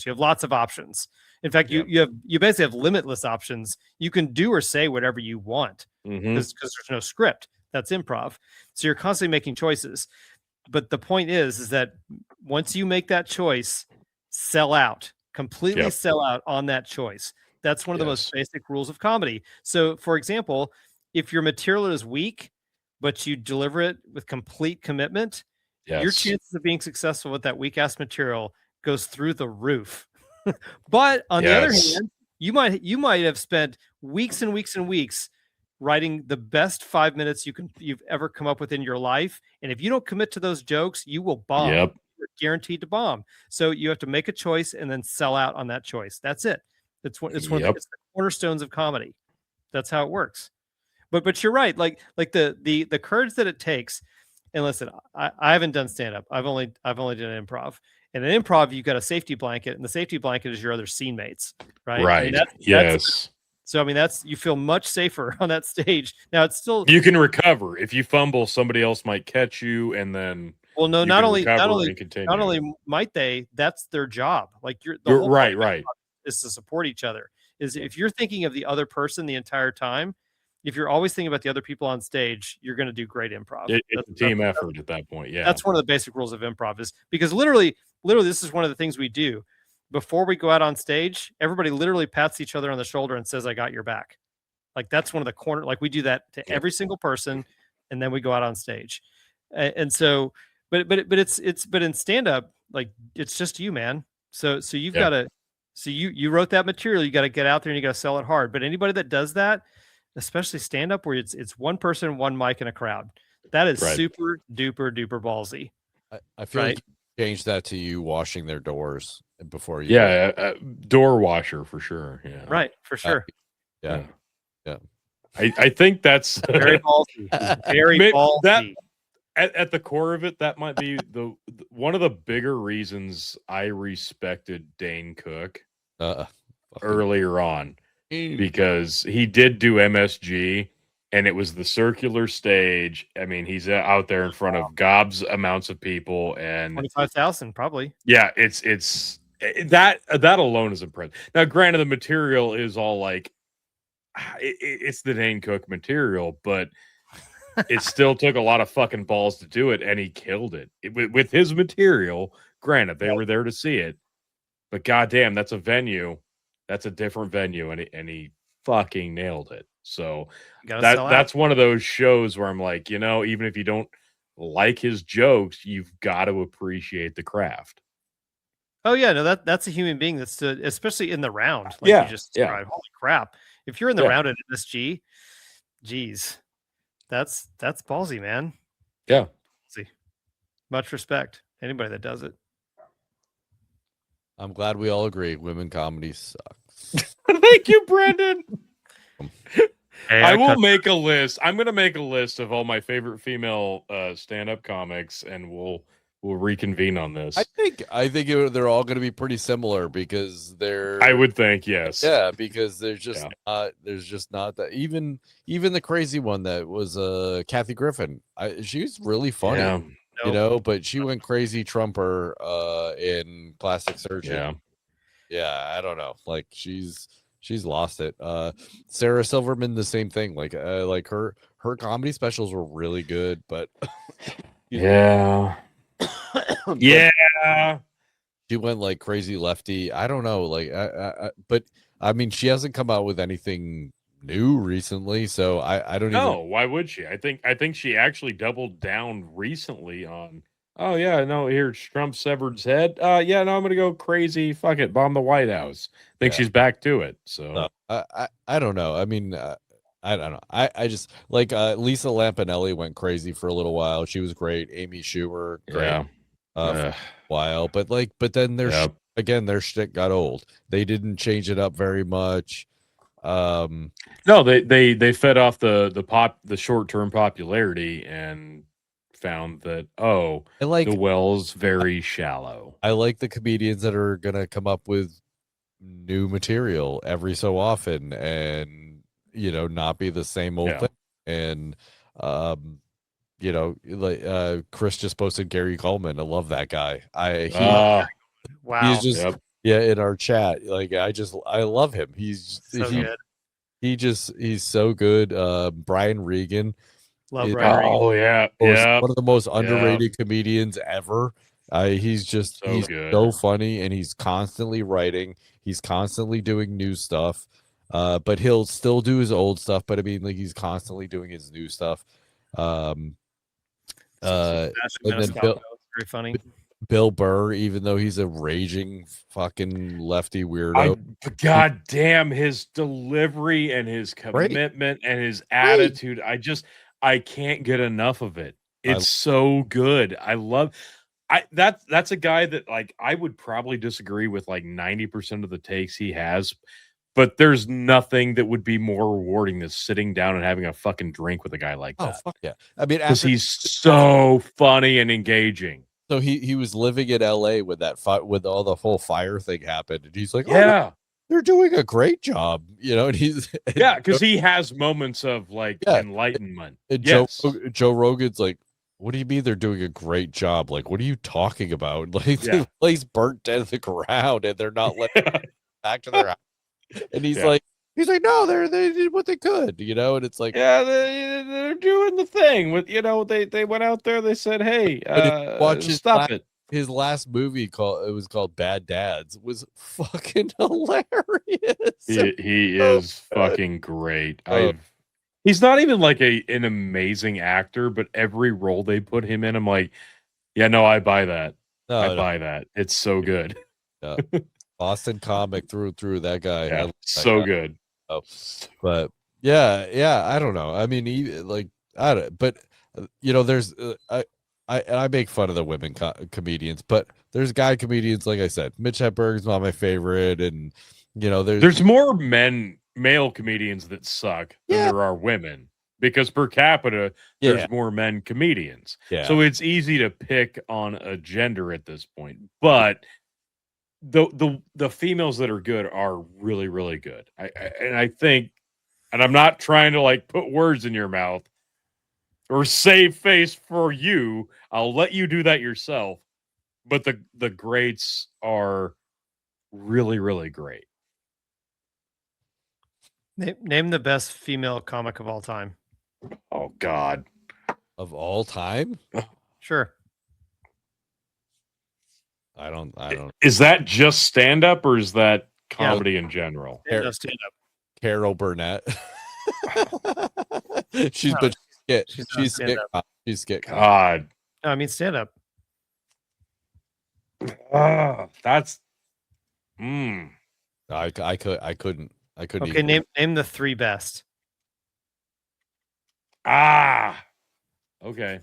D: have lots of options. In fact, you basically have limitless options. You can do or say whatever you want because there's no script. That's improv. So you're constantly making choices. But the point is that once you make that choice, sell out, completely sell out on that choice. That's one of the most basic rules of comedy. So, for example, if your material is weak, but you deliver it with complete commitment, your chances of being successful with that weak ass material goes through the roof. But on the other hand, you might have spent weeks and weeks and weeks writing the best 5 minutes you've ever come up with in your life. And if you don't commit to those jokes, you will bomb. You're guaranteed to bomb. So you have to make a choice and then sell out on that choice. That's it. It's one of the cornerstones of comedy. That's how it works. But you're right. Like the courage that it takes. And listen, I haven't done stand up. I've only done improv. And in improv, you've got a safety blanket, and the safety blanket is your other scene mates, right?
C: Right.
D: I mean,
C: yes.
D: So I mean, you feel much safer on that stage. Now it's still
C: You can recover. If you fumble, somebody else might catch you, and then
D: well, no,
C: you
D: not
C: can
D: only
C: recover and continue.
D: not only might they, that's their job. Like the
C: You're
D: whole
C: right,
D: point
C: right.
D: is to support each other. Is if you're thinking of the other person the entire time, if you're always thinking about the other people on stage, you're going to do great improv.
C: It's a team effort at that point. Yeah,
D: that's one of the basic rules of improv. Is because literally, this is one of the things we do before we go out on stage. Everybody literally pats each other on the shoulder and says, "I got your back." Like that's one of the corner. Like we do that to every single person, and then we go out on stage. And so, but in stand up, like it's just you, man. So you've got to. So you wrote that material. You got to get out there and you got to sell it hard. But anybody that does that, especially stand up where it's one person, one mic, and a crowd, that is super duper ballsy.
B: I feel like you changed that to you washing their doors before you.
C: Door washer for sure. Yeah,
D: right, for sure.
B: Yeah.
C: I think that's
D: very ballsy. Very ballsy.
C: That at the core of it, that might be the one of the bigger reasons I respected Dane Cook earlier on, because he did do MSG, and it was the circular stage. I mean, he's out there in front of gobs amounts of people, and
D: 25,000 probably.
C: Yeah, it's that alone is impressive. Now, granted, the material is all like it's the Dane Cook material, but it still took a lot of fucking balls to do it, and he killed it with his material. Granted, they were there to see it, but goddamn, that's a venue. That's a different venue, and he fucking nailed it. So that's one of those shows where I'm like, even if you don't like his jokes, you've got to appreciate the craft.
D: Oh yeah, no, that's a human being that's especially in the round. Like you just described. Holy crap! If you're in the round at MSG, geez. That's ballsy, man.
C: Yeah.
D: See, much respect. Anybody that does it.
B: I'm glad we all agree. Women comedy sucks.
C: Thank you, Brandon.
D: Hey,
C: I will make a list. I'm going to make a list of all my favorite female stand-up comics, and we'll reconvene on this.
B: I think they're all going to be pretty similar because they're.
C: I would think yes.
B: Yeah, because there's just not that even the crazy one that was Kathy Griffin. She's really funny, but she went crazy Trumper in Plastic Surgeon. Yeah, I don't know. Like she's lost it. Sarah Silverman, the same thing. Like her comedy specials were really good, but
C: yeah.
B: She went like crazy lefty. I don't know, but I mean, she hasn't come out with anything new recently, so I don't know.
C: Why would she? I think she actually doubled down recently on. Oh yeah, no, here's Trump severed his head. I'm gonna go crazy. Fuck it, bomb the White House. I think she's back to it. So
B: I don't know. I mean. I don't know. I just like Lisa Lampanelli went crazy for a little while. She was great. Amy Schumer, great for a while. But then their shit got old. They didn't change it up very much.
C: No, they fed off the short-term popularity and found that the well's very shallow.
B: I like the comedians that are gonna come up with new material every so often and not be the same old thing. And Chris just posted Gary Coleman. I love that guy.
D: Wow.
B: He's just in our chat. Like I love him. He's so good. He's so good. Brian Regan.
D: Love Brian Regan.
C: Oh yeah.
B: One of the most underrated comedians ever. He's so funny, and he's constantly writing. He's constantly doing new stuff. But he'll still do his old stuff. But I mean, like he's constantly doing his new stuff. And then
D: very funny.
B: Bill Burr, even though he's a raging fucking lefty weirdo.
C: God damn his delivery and his commitment and his attitude. I can't get enough of it. It's so good. I love. That's a guy that like I would probably disagree with like 90% of the takes he has. But there's nothing that would be more rewarding than sitting down and having a fucking drink with a guy like
B: Oh
C: that.
B: fuck yeah! I mean,
C: Because
B: after
C: he's so funny and engaging.
B: so he was living in L.A. when when all the whole fire thing happened, and he's like, "Oh,
C: Yeah.
B: they're doing a great job," and he's
C: Yeah, because he has moments of
B: Yeah.
C: enlightenment.
B: and
C: Yes.
B: Joe Rogan's like, "What do you mean they're doing a great job? Like, what are you talking about? Like,
C: Yeah.
B: the place burnt to the ground, and they're not letting them back to their house." And he's like, "No, they did what they could, And it's like,
C: Yeah, they're doing the thing with they went out there, they said, hey,
B: but if you watch
C: stop it.
B: his last movie was called Bad Dads, was fucking hilarious.
C: He
B: so
C: is fucking great.
B: Oh.
C: He's not even like an amazing actor, but every role they put him in, I'm like, yeah, no, I buy that. I buy that. It's so good.
B: Yeah. Boston comic through and through, that guy.
C: Yeah,
B: that
C: so
B: guy.
C: good.
B: Oh, but yeah, I don't know. I mean, I don't, but there's I make fun of the women comedians, but there's guy comedians, like I said. Mitch Hedberg's not my favorite, and
C: there's more male comedians that suck than
B: Yeah.
C: there are women, because per capita there's more men comedians.
B: Yeah.
C: So it's easy to pick on a gender at this point. But the females that are good are really, really good. I think, and I'm not trying to like put words in your mouth or save face for you. I'll let you do that yourself. But the greats are really, really great.
D: Name the best female comic of all time.
C: Oh God.
B: Of all time?
D: Sure.
B: I don't.
C: Is that just stand up, or is that comedy in general?
D: Stand up.
B: Carol Burnett. she's skit
C: God.
D: No, I mean stand up.
C: That's
B: I couldn't.
D: Okay,
B: even.
D: name the three best.
C: Okay.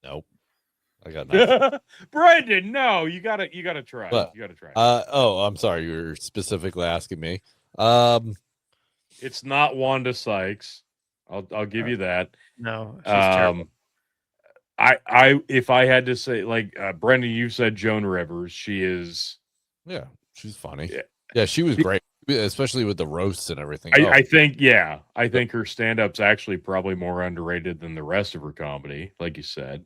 B: Nope. I got nothing.
C: Brandon, no, you gotta try.
B: What?
C: You gotta try.
B: I'm sorry, you're specifically asking me.
C: It's not Wanda Sykes. I'll give you that.
D: No, she's terrible.
C: If I had to say, like, Brendan, you said Joan Rivers. She is.
B: Yeah, she's funny. Yeah, she was great, especially with the roasts and everything.
C: I think her stand-up's actually probably more underrated than the rest of her comedy, like you said.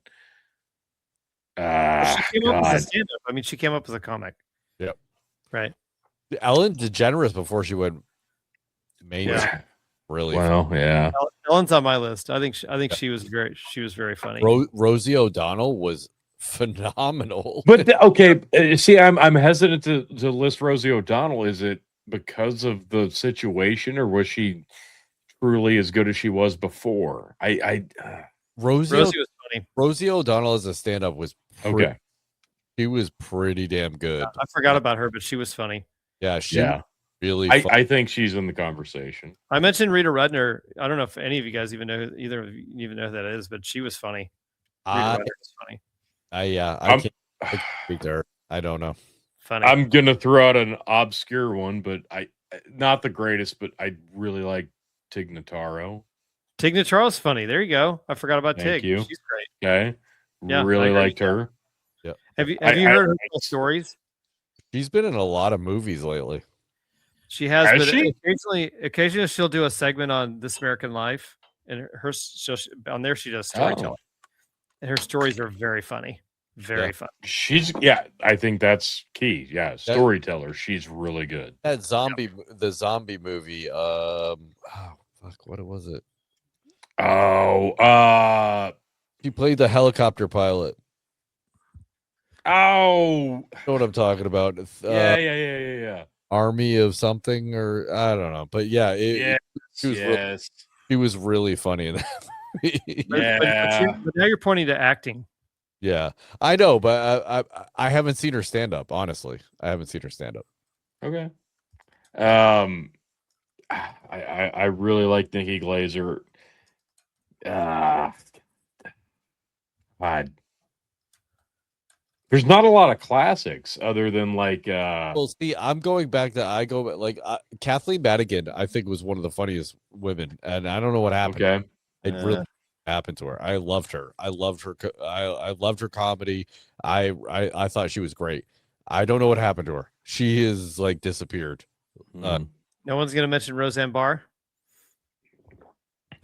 D: She came up as a stand-up. I mean, she came up as a comic.
B: Yep.
D: Right.
B: Ellen DeGeneres before she went mainstream.
C: Yeah.
B: Really.
C: Well, yeah.
D: Ellen's on my list. I think she was very funny.
B: Rosie O'Donnell was phenomenal.
C: But okay, see, I'm hesitant to list Rosie O'Donnell. Is it because of the situation, or was she truly as good as she was before?
B: Rosie
D: was funny.
B: Rosie O'Donnell as a stand-up was
C: okay.
B: She was pretty damn good.
D: I forgot about her, but she was funny.
B: Yeah, really.
C: I think she's in the conversation.
D: I mentioned Rita Rudner. I don't know if any of you guys even know who that is, but she was funny. Rita Rudner was funny.
B: I can't speak to her. I don't know.
D: Funny.
C: I'm gonna throw out an obscure one, but not the greatest, but I really like Tig Notaro.
D: Tig Notaro's funny. There you go. I forgot about
C: Thank
D: Tig.
C: you.
D: She's great.
C: Okay.
D: Yeah,
C: really liked her.
B: Yeah.
D: Have you heard her stories?
B: She's been in a lot of movies lately.
D: She has,
C: Has
D: but
C: she?
D: occasionally she'll do a segment on This American Life, and on there she does storytelling, and her stories are very funny, very funny.
C: I think that's key. Yeah, storyteller. She's really good.
B: That the zombie movie. What was it? She played the helicopter pilot.
C: Oh,
B: You know what I'm talking about?
C: yeah.
B: Army of something, or I don't know, but she was really funny in that movie.
D: But now you're pointing to acting.
B: Yeah, I know, but I haven't seen her stand up. Honestly, I haven't seen her stand up.
C: Okay. I really like Nikki Glazer. God. There's not a lot of classics other than like
B: Well, see, I'm going back to Kathleen Madigan. I think was one of the funniest women, and I don't know what happened.
C: okay.
B: It really happened to her. I loved her. I loved her. I loved her comedy. I thought she was great. I don't know what happened to her. She is like disappeared.
C: Mm.
D: No one's gonna mention Roseanne Barr.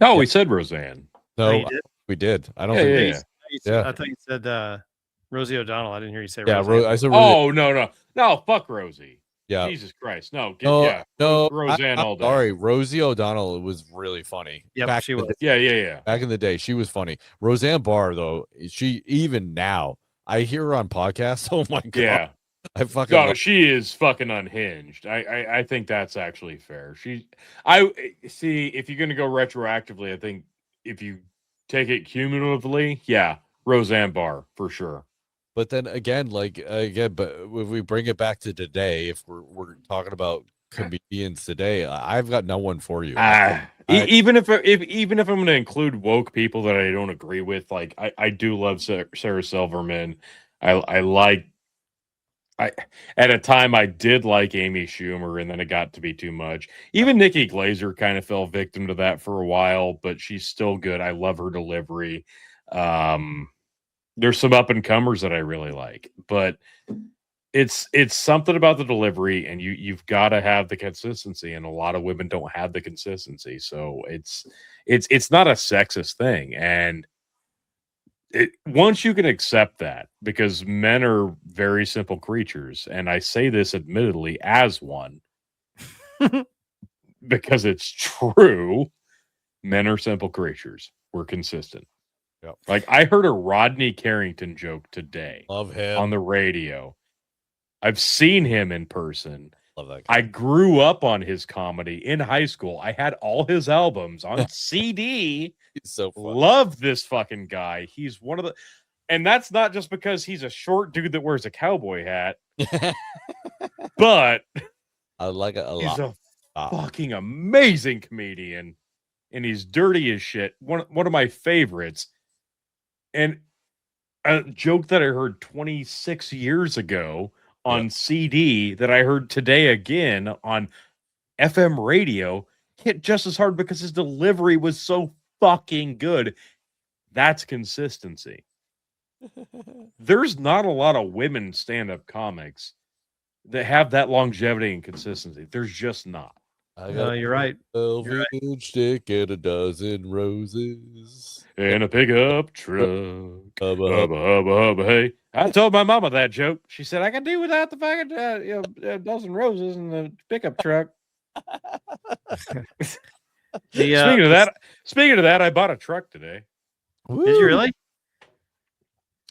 C: Oh, we said Roseanne.
B: No,
D: you did?
B: we did. I don't
C: Yeah,
B: think.
C: yeah,
B: we-
C: yeah.
B: Yeah.
D: I thought you said Rosie O'Donnell. I didn't hear you say
B: Yeah,
D: Roseanne.
B: I said.
C: Oh no, fuck Rosie.
B: yeah.
C: Jesus Christ, no,
B: No,
C: Roseanne
B: I'm
C: all day.
B: sorry, Rosie O'Donnell was really funny.
D: Yep, she was.
C: Yeah.
B: Back in the day, she was funny. Roseanne Barr, though, she even now, I hear her on podcasts. Oh my god,
C: Yeah.
B: I fucking.
C: No,
B: love-
C: she is fucking unhinged. I think that's actually fair. I see. If you're gonna go retroactively, I think if you take it cumulatively, yeah, Roseanne Barr for sure.
B: But then again, but if we bring it back to today, if we're talking about comedians today, I've got no one for you.
C: Even if I'm going to include woke people that I don't agree with, like I do love Sarah Silverman. I at a time I did like Amy Schumer, and then it got to be too much. Even Nikki Glaser kind of fell victim to that for a while, but she's still good. I love her delivery. There's some up and comers that I really like, but it's something about the delivery, and you've got to have the consistency, and a lot of women don't have the consistency. So it's not a sexist thing, and once you can accept that, because men are very simple creatures, and I say this admittedly as one, because it's true. Men are simple creatures. We're consistent.
B: Yep.
C: Like I heard a Rodney Carrington joke today
B: Love him
C: on the radio. I've seen him in person.
B: Love that guy.
C: I grew up on his comedy in high school. I had all his albums on CD.
B: He's so funny.
C: Love this fucking guy. He's one of the, and that's not just because he's a short dude that wears a cowboy hat, but
B: I like it a
C: he's
B: lot.
C: a fucking amazing comedian, and he's dirty as shit. One of my favorites. And a joke that I heard 26 years ago on CD that I heard today again on FM radio hit just as hard because his delivery was so fucking good. That's consistency. There's not a lot of women stand-up comics that have that longevity and consistency. There's just not.
D: No, you're right.
B: 12-inch stick and a dozen roses.
C: In a pickup truck. Hubba, hubba, hey. I told my mama that joke. She said, I can do without the fucking dozen roses in the pickup truck. Speaking of that, I bought a truck today.
D: Did you really?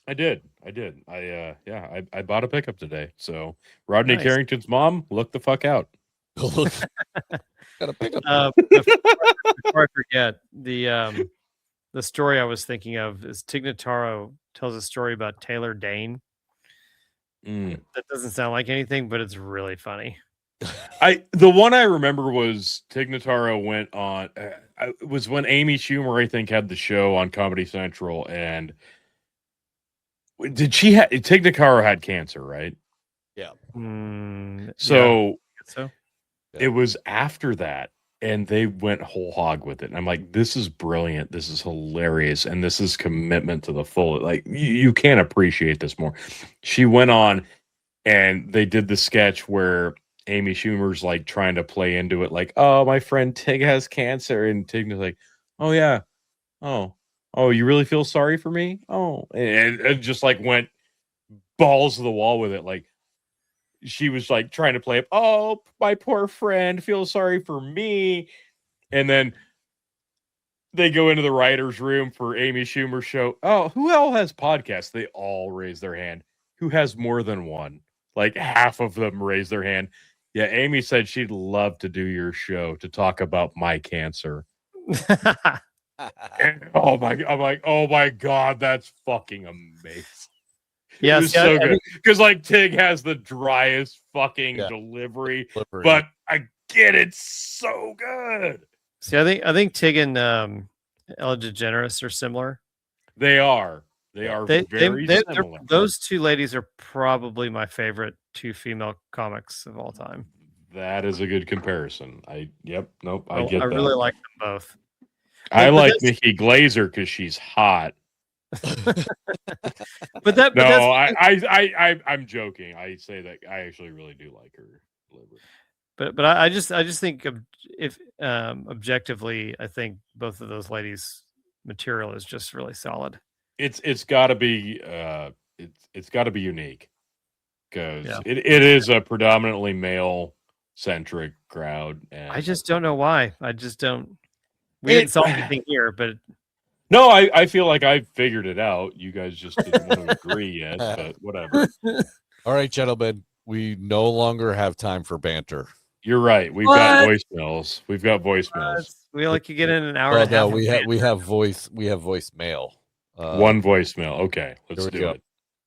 C: I did. I bought a pickup today. So Rodney Carrington's mom, look the fuck out.
B: Got a pickup.
D: Before I forget, the story I was thinking of is Tig Notaro tells a story about Taylor Dane. That doesn't sound like anything, but it's really funny.
C: The one I remember was Tig Notaro went on. It was when Amy Schumer, I think, had the show on Comedy Central, and Tig Notaro had cancer, right?
B: Yeah.
C: So
D: So
C: it was after that, and they went whole hog with it. And I'm like, this is brilliant. This is hilarious. And this is commitment to the full. Like, you can't appreciate this more. She went on and they did the sketch where Amy Schumer's like trying to play into it, like, oh, my friend Tig has cancer. And Tig was like, oh, yeah. Oh, you really feel sorry for me? Oh, and it just like went balls to the wall with it. Like, she was like trying to play up, oh, my poor friend feels sorry for me. And then they go into the writer's room for Amy Schumer's show. Oh, who else has podcasts? They all raise their hand. Who has more than one? Like half of them raise their hand. Yeah, Amy said she'd love to do your show to talk about my cancer. And, I'm like, oh my God, that's fucking amazing.
D: Yeah,
C: it was so good because like Tig has the driest fucking delivery, but I get it so good.
D: See, I think Tig and Ellen DeGeneres are similar.
C: They are. They are
D: They,
C: very
D: they're-
C: similar.
D: those two ladies are probably my favorite two female comics of all time.
C: That is a good comparison. I get
D: I
C: that.
D: really like them both.
C: I
D: but
C: like
D: that's-
C: Nikki Glazer because she's hot.
D: But that, but
C: No,
D: that's,
C: I'm joking. I say that I actually really do like her.
D: but I just think if objectively, I think both of those ladies' material is just really solid.
C: It's got to be it's got to be unique because
D: Yeah.
C: it is a predominantly male centric crowd. And
D: I just don't know why. I just don't. We didn't solve anything here, but
C: no, I feel like I figured it out. You guys just didn't want to agree yet, but whatever.
B: All right, gentlemen, we no longer have time for banter.
C: You're right. We've got voicemails. We've got voicemails.
D: we like you get in an hour
B: Well,
D: and a half.
B: no, we have voicemail.
C: One voicemail. Okay, let's do it.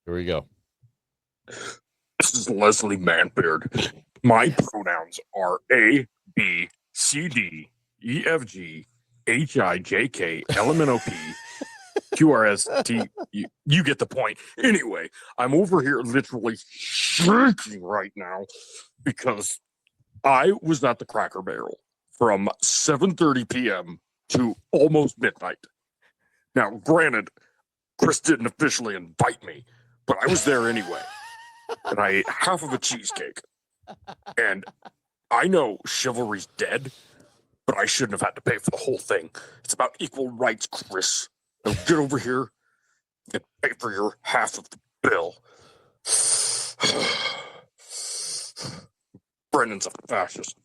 B: Here we go.
F: This is Leslie Manbeard. My pronouns are A, B, C, D, E, F, G, H, I, J, K, L, M, N, O, P, Q, R, S, T. You get the point. Anyway, I'm over here literally shaking right now because I was at the Cracker Barrel from 7:30 p.m. to almost midnight. Now, granted, Chris didn't officially invite me, but I was there anyway. And I ate half of a cheesecake. And I know chivalry's dead, but I shouldn't have had to pay for the whole thing. It's about equal rights, Chris. Now get over here and pay for your half of the bill. Brendan's a fascist.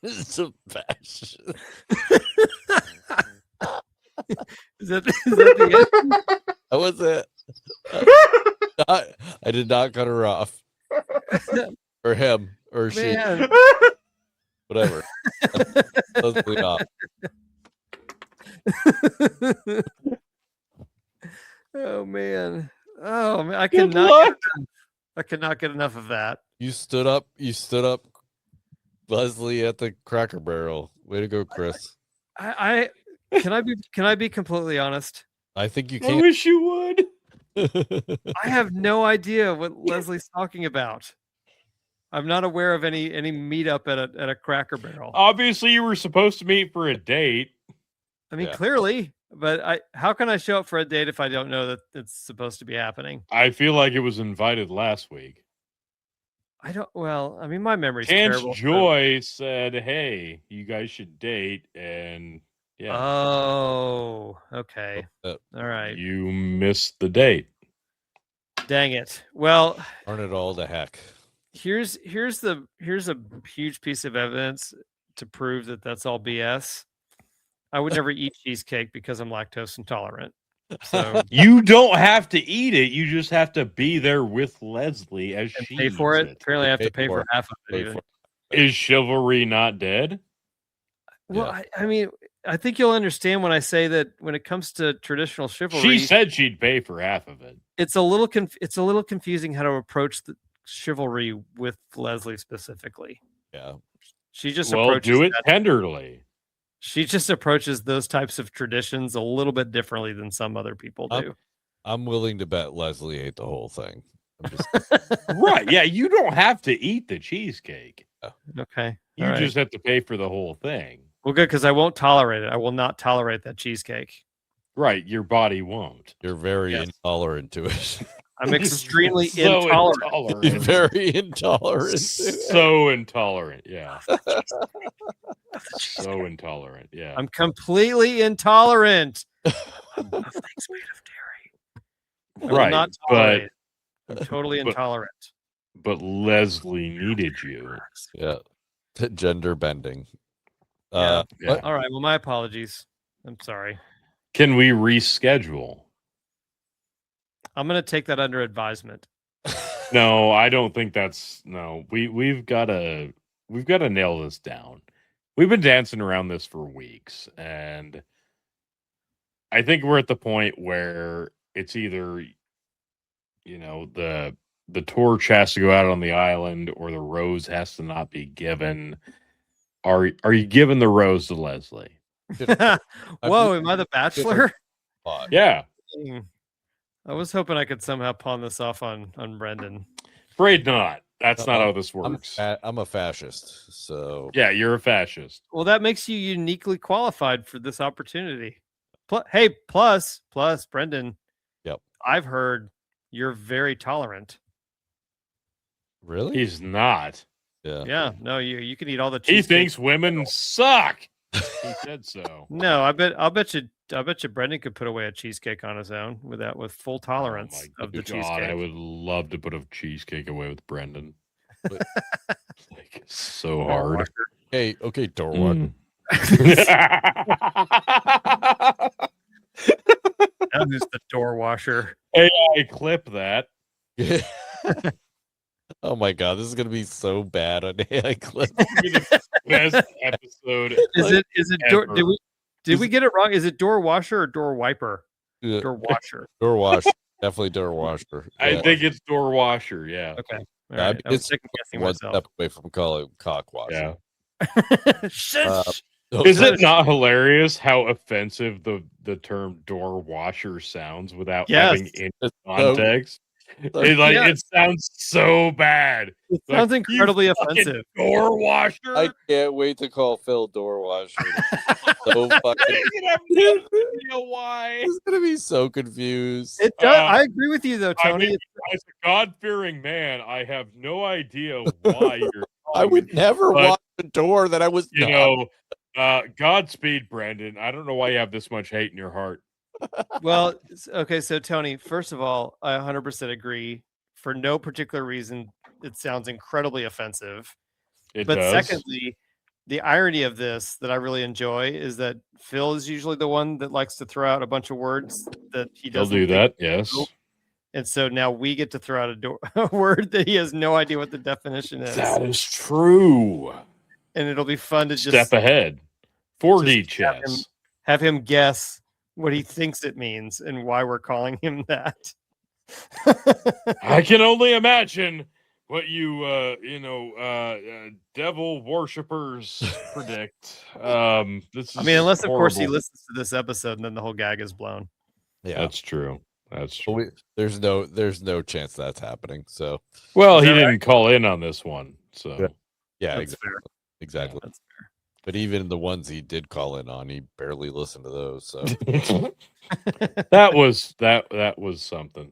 B: It's a fashion.
D: Is that the end?
B: That was it. I did not cut her off. Or him. Or she.
D: Man.
B: Whatever. Totally off.
D: Oh man. I
C: Good
D: cannot
C: luck.
D: I cannot get enough of that.
B: You stood up, Leslie, at the Cracker Barrel. Way to go, Chris.
D: I can I be completely honest?
B: I think you
C: I
B: can.
C: wish you would.
D: I have no idea what Leslie's talking about. I'm not aware of any meetup at a Cracker Barrel.
C: Obviously, you were supposed to meet for a date.
D: I mean,
B: Yeah.
D: clearly, but how can I show up for a date if I don't know that it's supposed to be happening?
C: I feel like it was invited last week.
D: I don't. Well, I mean, my memory's
C: Chance
D: terrible. so-
C: Joy said, "Hey, you guys should date," and yeah,
D: Oh, okay. All right.
C: you missed the date.
D: Dang it. Well,
B: Turn it all to heck.
D: here's a huge piece of evidence to prove that that's all BS. I would never eat cheesecake because I'm lactose intolerant. So
C: You don't have to eat it. You just have to be there with Leslie as
D: and
C: she
D: pay for
C: eats
D: it. Apparently, I have to
B: Pay
D: pay
B: for
D: for
B: it.
D: half of it.
B: Pay
D: Even.
B: for
C: Is chivalry not dead?
D: Well,
B: Yeah.
D: I mean, I think you'll understand when I say that when it comes to traditional chivalry,
C: She said she'd pay for half of it.
D: it's a little confusing how to approach the chivalry with Leslie specifically.
B: Yeah.
D: She just
C: Well,
D: approaches
C: do it
D: that-
C: tenderly.
D: She just approaches those types of traditions a little bit differently than some other people do.
B: I'm willing to bet Leslie ate the whole thing. I'm just,
C: Right. Yeah, you don't have to eat the cheesecake.
D: Okay.
C: You
D: All right.
C: just have to pay for the whole thing.
D: Well, good, because I won't tolerate it. I will not tolerate that cheesecake.
C: Right. Your body won't.
B: you're very
D: Yes.
B: intolerant to it.
D: I'm extremely
C: So
D: intolerant.
B: You're
C: intolerant.
B: very intolerant. to it.
C: So intolerant. Yeah. So intolerant. Yeah.
D: I'm completely intolerant. of things made of dairy. I will
C: Right,
D: not
C: but-
D: tolerate it. I'm totally
C: but-
D: intolerant.
C: But Leslie needed you.
B: Yeah. Gender bending.
D: Yeah.
C: Yeah.
B: What?
D: All right. Well, my apologies. I'm sorry.
C: Can we reschedule?
D: I'm going to take that under advisement.
C: No, I don't think that's no. We've got to nail this down. We've been dancing around this for weeks, and I think we're at the point where it's either, the torch has to go out on the island, or the rose has to not be given. Are you giving the rose to Leslie?
D: Whoa, am I the bachelor?
B: Pod.
C: Yeah.
D: I was hoping I could somehow pawn this off on Brendan.
C: Afraid not. That's not how this works.
B: I'm a fascist, so
C: Yeah, you're a fascist.
D: Well, that makes you uniquely qualified for this opportunity. Plus, Brendan.
B: Yep.
D: I've heard you're very tolerant.
B: really,
C: He's not.
D: Yeah, no, you can eat all the
C: He
D: cheesecake.
C: thinks women suck. He said so.
D: No, I'll bet you Brendan could put away a cheesecake on his own with full tolerance
C: Oh
D: of the
C: God,
D: cheesecake.
C: I would love to put a cheesecake away with Brendan.
B: But-
C: Like so hard.
B: okay, door one.
D: Now who's the door washer?
C: AI clip that.
B: Oh my god, this is gonna be so bad on AI clip.
C: Best episode.
D: Is it door?
C: ever.
D: Did we get it wrong? Is it door washer or door wiper?
B: Yeah,
D: Door washer.
B: door washer, definitely door washer.
C: I
B: Yeah.
C: think it's door washer. Yeah.
D: Okay. All
B: Yeah, I
D: right.
B: mean,
D: I was
B: it's
D: second guessing
B: one
D: myself.
B: step away from calling it cock washer.
C: Yeah.
D: Shush.
C: Is it not hilarious how offensive the term door washer sounds without
D: Yes.
C: having any
B: It's
C: context?
B: so-
C: It sounds so bad.
D: It
C: Like,
D: sounds
C: "You
D: incredibly
C: fucking
D: offensive.
C: Door washer.
B: I can't wait to call Phil door washer. So fucking.
C: I have no idea why.
B: He's gonna be so confused.
D: It does. I agree with you though,
C: I
D: Tony.
C: mean, as a God-fearing man, I have no idea why you're.
B: I would never
C: But,
B: watch a door that I was.
C: You
B: not-
C: know, Godspeed, Brandon. I don't know why you have this much hate in your heart.
D: Well, okay, so Tony, first of all, I 100% agree. For no particular reason, it sounds incredibly offensive.
C: It
D: But
C: does.
D: secondly, the irony of this that I really enjoy is that Phil is usually the one that likes to throw out a bunch of words that he
C: He'll
D: doesn't
C: do
D: think-
C: that. Yes.
D: And so now we get to throw out a word that he has no idea what the definition is.
C: That is true.
D: And it'll be fun to just
C: Step ahead. 4D
D: just have
C: chess.
D: have him guess what he thinks it means and why we're calling him that.
C: I can only imagine what you devil worshippers predict. This
D: I
C: is
D: mean, unless of course he
C: horrible.
D: listens to this episode and then the whole gag is blown.
B: Yeah,
C: That's true. That's
B: but
C: true.
B: there's no chance that's happening. So
C: Well,
D: Is
C: he
D: that
C: didn't call in on this one, so
B: Yeah. yeah,
D: That's fair.
B: exactly.
D: That's fair.
B: But even the ones he did call in on, he barely listened to those. So
C: that was something.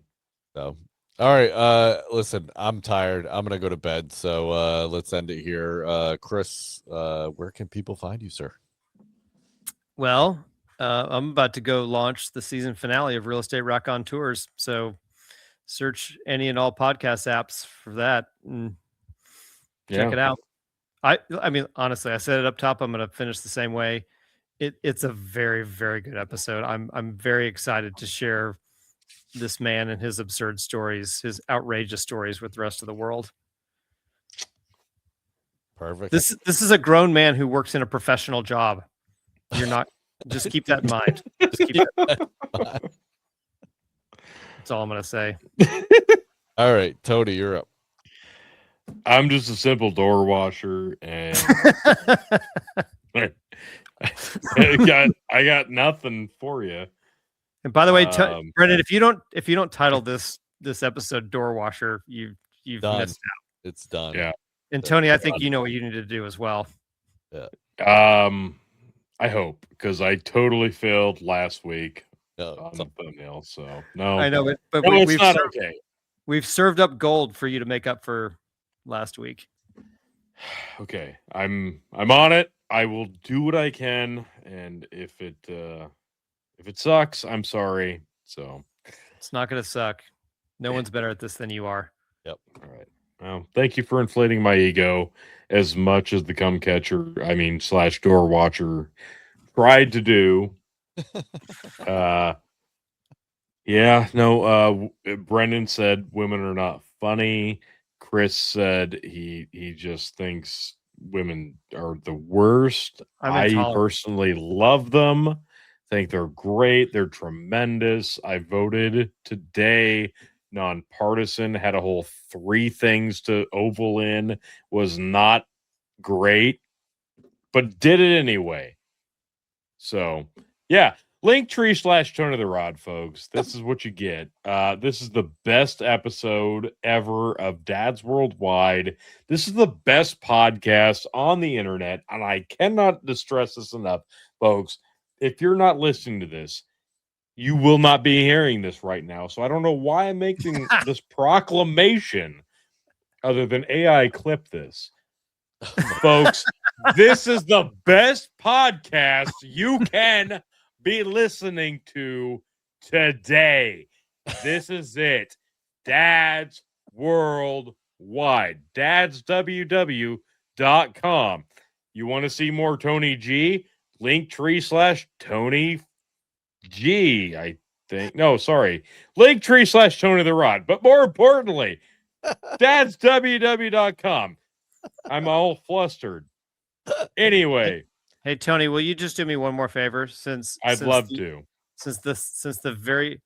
B: So, all right. Listen, I'm tired. I'm gonna go to bed. So let's end it here. Chris, where can people find you, sir?
D: Well, I'm about to go launch the season finale of Real Estate Rock on Tours. So search any and all podcast apps for that and check it out. I mean, honestly, I said it up top. I'm going to finish the same way. It's a very, very good episode. I'm very excited to share this man and his absurd stories, his outrageous stories with the rest of the world.
B: Perfect.
D: This is a grown man who works in a professional job. You're not. Just keep that in mind. Just keep that. That's all I'm going to say.
B: All right, Tony, you're up.
C: I'm just a simple door washer, and I got nothing for you.
D: And by the way, Brendan, if you don't title this episode "Door Washer," you've
B: Done.
D: missed out.
B: It's done.
C: Yeah.
D: And Tony, I think you know what you need to do as well.
C: I hope, because I totally failed last week
B: No,
C: on
B: it's
C: the thumbnail. So no,
D: I know, but
C: no, it's
D: we've
C: not
D: served,
C: okay.
D: we've served up gold for you to make up for last week.
C: Okay, I'm on it. I will do what I can, and if it sucks, I'm sorry. So
D: It's not going to suck. No one's better at this than you are.
C: all right. Well, thank you for inflating my ego as much as the cum catcher, / door watcher tried to do. Brendan said women are not funny. Chris said he just thinks women are the worst.
D: I'm
C: I
D: intolerant.
C: personally love them. Think they're great. They're tremendous. I voted today nonpartisan, had a whole 3 things to oval in, was not great, but did it anyway. So yeah, Linktree/Tone of the Rod, folks. This is what you get. This is the best episode ever of Dad's Worldwide. This is the best podcast on the internet, and I cannot stress this enough, folks. If you're not listening to this, you will not be hearing this right now. So I don't know why I'm making this proclamation other than AI clip this. Folks, this is the best podcast you can be listening to today. This is it. Dad's Worldwide. dadsww.com. You want to see more Tony G? Linktree/Tony G, I think. No, sorry. Linktree/Tony the Rod. But more importantly, dadsww.com. I'm all flustered. Anyway.
D: Hey Tony, will you just do me one more favor?
C: I'd love to.
D: Since the very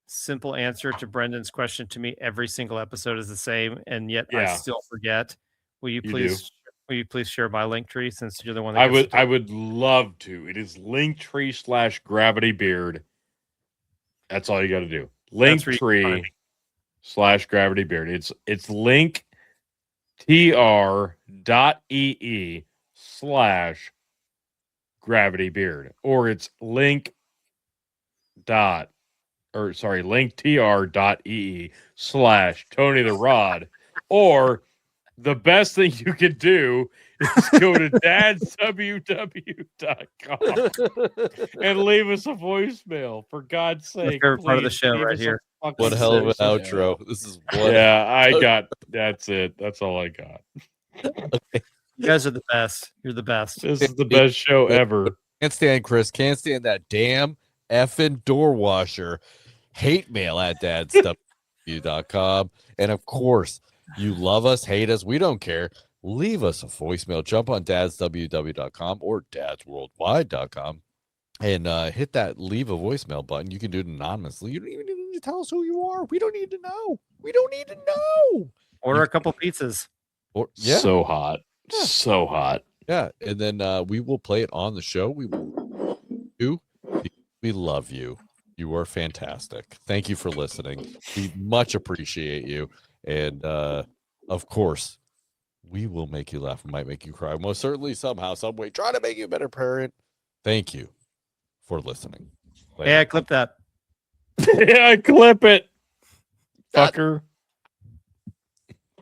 D: simple answer to Brendan's question to me every single episode is the same, and yet I still forget. Will you please share my link tree since you're the one that
C: I would love to. It is Linktree/GravityBeard. That's all you got to do. Linktree/GravityBeard. It's linktr.ee/GravityBeard, or it's linktr.ee/Tony the Rod, or the best thing you could do is go to dadsww.com and leave us a voicemail. For God's sake,
D: favorite part of the show right here.
B: What hell of an outro. This is what
C: that's it. That's all I got.
D: You guys are the best. You're the best.
C: This is the best show ever.
B: Can't stand Chris. Can't stand that damn effing door washer. Hate mail at dadsww.com. And of course, you love us, hate us, we don't care. Leave us a voicemail. Jump on dadsww.com or dadsworldwide.com and hit that leave a voicemail button. You can do it anonymously. You don't even need to tell us who you are. We don't need to know. We don't need to know.
D: Order a couple pizzas.
C: So hot. Yeah. So hot.
B: Yeah. And then we will play it on the show. We love you. You are fantastic. Thank you for listening. We much appreciate you. And of course, we will make you laugh. We might make you cry. Most certainly, somehow, some way, try to make you a better parent. Thank you for listening.
D: Later. Yeah, clip that.
C: Yeah, clip it, fucker.